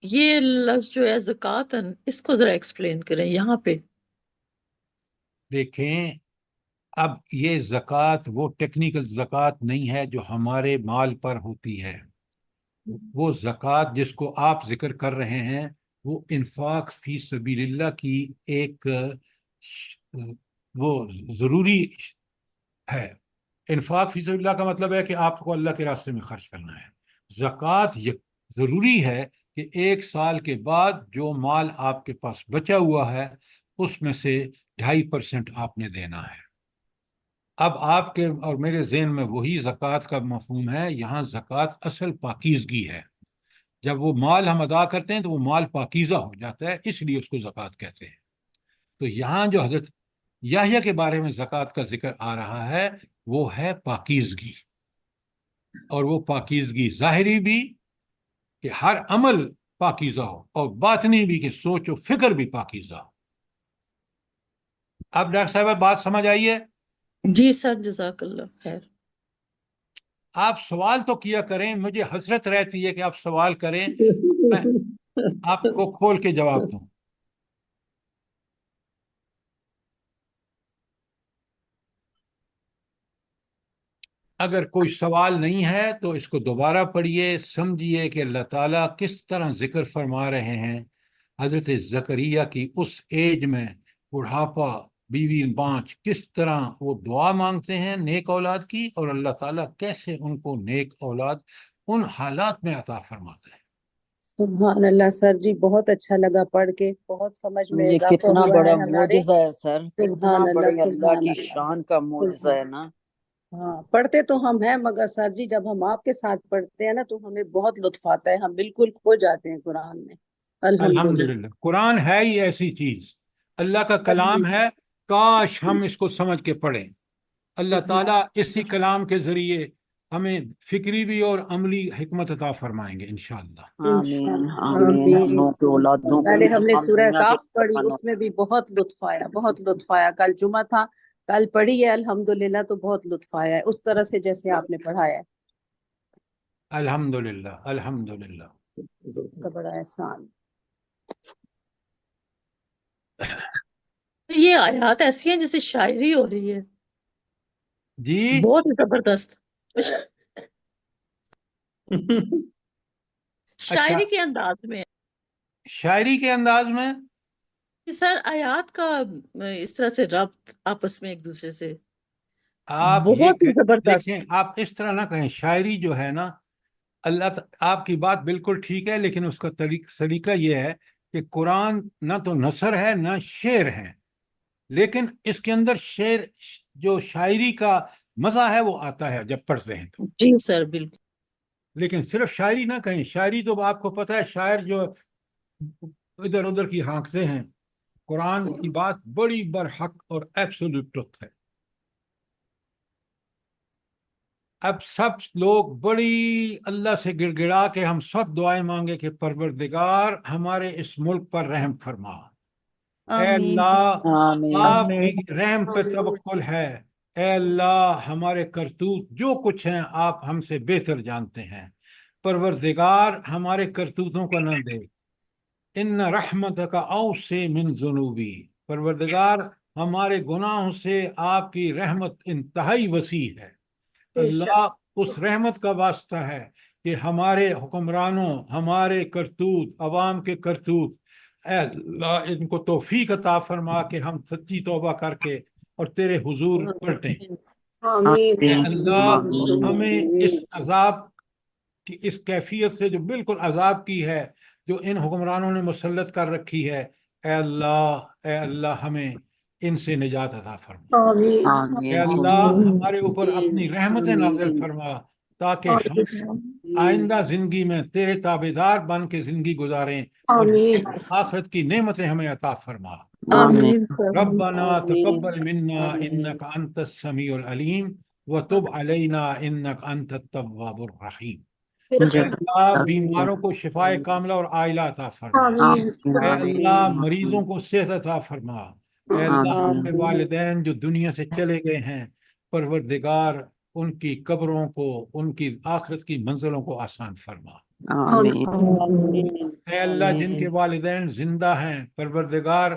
یہ لفظ جو ہے زکوٰۃ، اس کو ذرا ایکسپلین کریں یہاں پہ۔ دیکھیں، اب یہ زکوٰۃ وہ ٹیکنیکل زکوٰۃ نہیں ہے جو ہمارے مال پر ہوتی ہے۔ وہ زکوٰۃ جس کو آپ ذکر کر رہے ہیں وہ انفاق فی سبیل اللہ کی ایک وہ ضروری ہے۔ انفاق فی سبیل اللہ کا مطلب ہے کہ آپ کو اللہ کے راستے میں خرچ کرنا ہے۔ زکوٰۃ یہ ضروری ہے کہ 1 سال کے بعد جو مال آپ کے پاس بچا ہوا ہے اس میں سے 2.5% آپ نے دینا ہے۔ اب آپ کے اور میرے ذہن میں وہی زکوٰۃ کا مفہوم ہے۔ یہاں زکوٰۃ اصل پاکیزگی ہے۔ جب وہ مال ہم ادا کرتے ہیں تو وہ مال پاکیزہ ہو جاتا ہے، اس لیے اس کو زکوٰۃ کہتے ہیں۔ تو یہاں جو حضرت یحییٰ کے بارے میں زکوٰۃ کا ذکر آ رہا ہے وہ ہے پاکیزگی، اور وہ پاکیزگی ظاہری بھی کہ ہر عمل پاکیزہ ہو، اور باطنی بھی کہ سوچ و فکر بھی پاکیزہ ہو۔ اب ڈاکٹر صاحب بات سمجھ آئی ہے؟ جی سر، جزاک اللہ خیر۔ آپ سوال تو کیا کریں، مجھے حسرت رہتی ہے کہ آپ سوال کریں، میں آپ کو کھول کے جواب دوں۔ اگر کوئی سوال نہیں ہے تو اس کو دوبارہ پڑھیے، سمجھیے کہ اللہ تعالیٰ کس طرح ذکر فرما رہے ہیں حضرت زکریا کی اس ایج میں، بڑھاپا، بیوی بانچ، کس طرح وہ دعا مانگتے ہیں نیک اولاد کی، اور اللہ تعالیٰ کیسے ان کو نیک اولاد ان حالات میں عطا فرماتا ہے۔ سبحان اللہ سر جی، بہت اچھا لگا پڑھ کے، بہت سمجھ میں یہ اضافہ کتنا ہوا بڑا ہے ہمارے۔ معجزہ ہے سر، کتنا سبحان اللہ، بڑی اللہ سبحان کی اللہ، شان کا معجزہ ہے نا۔ ہاں پڑھتے تو ہم ہیں، مگر سر جی جب ہم آپ کے ساتھ پڑھتے ہیں نا تو ہمیں بہت لطف آتا ہے، ہم بالکل کھو جاتے ہیں قرآن میں۔ الحمدللہ۔ الحمدللہ، قرآن ہے ہی ایسی چیز، اللہ کا کلام ہے، کاش ہم اس کو سمجھ کے پڑھیں۔ اللہ تعالیٰ اسی کلام کے ذریعے ہمیں فکری بھی اور عملی حکمت عطا فرمائیں گے انشاءاللہ۔ آمین آمین، ہم لوگوں کی اولادوں کو پہلے بھی ہم نے تمام سورہ دنیا کے کاف پڑھی، مسلمانوں۔ اس میں بھی بہت لطف آیا، بہت لطف آیا۔ کل جمعہ تھا، کل پڑھی ہے الحمدللہ، تو بہت لطف آیا ہے اس طرح سے جیسے آپ نے پڑھایا ہے۔ الحمدللہ الحمدللہ۔ کا بڑا احسان۔ یہ آیات ایسی ہیں جیسے شاعری ہو رہی ہے، جی بہت زبردست شاعری کے انداز میں۔ شاعری کے انداز میں سر آیات کا اس طرح سے ربط آپس میں ایک دوسرے سے آپ یہ بہت ہی زبردست۔ دیکھیں، آپ اس طرح نہ کہیں، شاعری جو ہے نا، آپ کی بات بالکل ٹھیک ہے، لیکن اس کا طریقہ یہ ہے کہ قرآن نہ تو نثر ہے نہ شعر ہے، لیکن اس کے اندر شعر جو شاعری کا مزہ ہے وہ آتا ہے جب پڑھتے ہیں تو۔ جی سر بالکل۔ لیکن صرف شاعری نہ کہیں، شاعری تو آپ کو پتہ ہے شاعر جو ادھر ادھر کی ہانکتے ہیں، قرآن کی بات بڑی برحق اور ایبسولوٹ ٹروتھ ہے۔ اب سب لوگ بڑی اللہ سے گڑ گڑا کے ہم سب دعائیں مانگے کہ پروردگار ہمارے اس ملک پر رحم فرما، اے آمین اللہ آمین آپ کی رحم پہ توکل ہے، اے اللہ ہمارے کرتوت جو کچھ ہیں آپ ہم سے بہتر جانتے ہیں، پروردگار ہمارے کرتوتوں کو نہ دے، ان رحمتک اوسع من ذنوبی، پروردگار ہمارے گناہوں سے آپ کی رحمت انتہائی وسیع ہے، اللہ اس رحمت کا واسطہ ہے کہ ہمارے حکمرانوں، ہمارے کرتوت، عوام کے کرتوت، اے اللہ ان کو توفیق عطا فرما کہ ہم سچی توبہ کر کے اور تیرے حضور پلٹیں، اے آمین اللہ ہمیں اس عذاب کی اس کیفیت سے جو بالکل عذاب کی ہے جو ان حکمرانوں نے مسلط کر رکھی ہے، اے اللہ ہمیں ان سے نجات عطا فرما، اے آمین اللہ ہمارے اوپر اپنی رحمتیں نازل فرما تاکہ ہم آئندہ زندگی میں تیرے تابعدار بن کے زندگی گزاریں اور آخرت کی نعمتیں ہمیں عطا فرما۔ آمین ربنا تقبل منا انك انت السميع العليم وتب علينا انك انت التواب الرحيم۔ اے اللہ بیماروں کو شفائے کاملہ اور عاجلہ عطا فرما، اے اللہ مریضوں کو صحت عطا فرما، اے اللہ ہمارے والدین جو دنیا سے چلے گئے ہیں پروردگار ان کی قبروں کو، ان کی آخرت کی منزلوں کو آسان فرما، آمین اے اللہ جن کے والدین زندہ ہیں پروردگار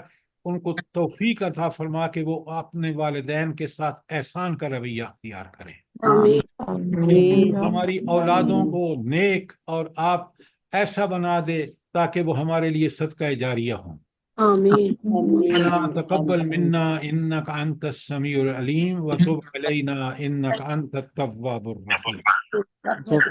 ان کو توفیق عطا فرما کہ وہ اپنے والدین کے ساتھ احسان کا رویہ اختیار کریں، ہماری اولادوں کو نیک اور آپ ایسا بنا دے تاکہ وہ ہمارے لیے صدقہ جاریہ ہوں۔ ربنا تقبل منا انك انت السميع العليم وتب علينا انك انت التواب الرحيم۔ جزاک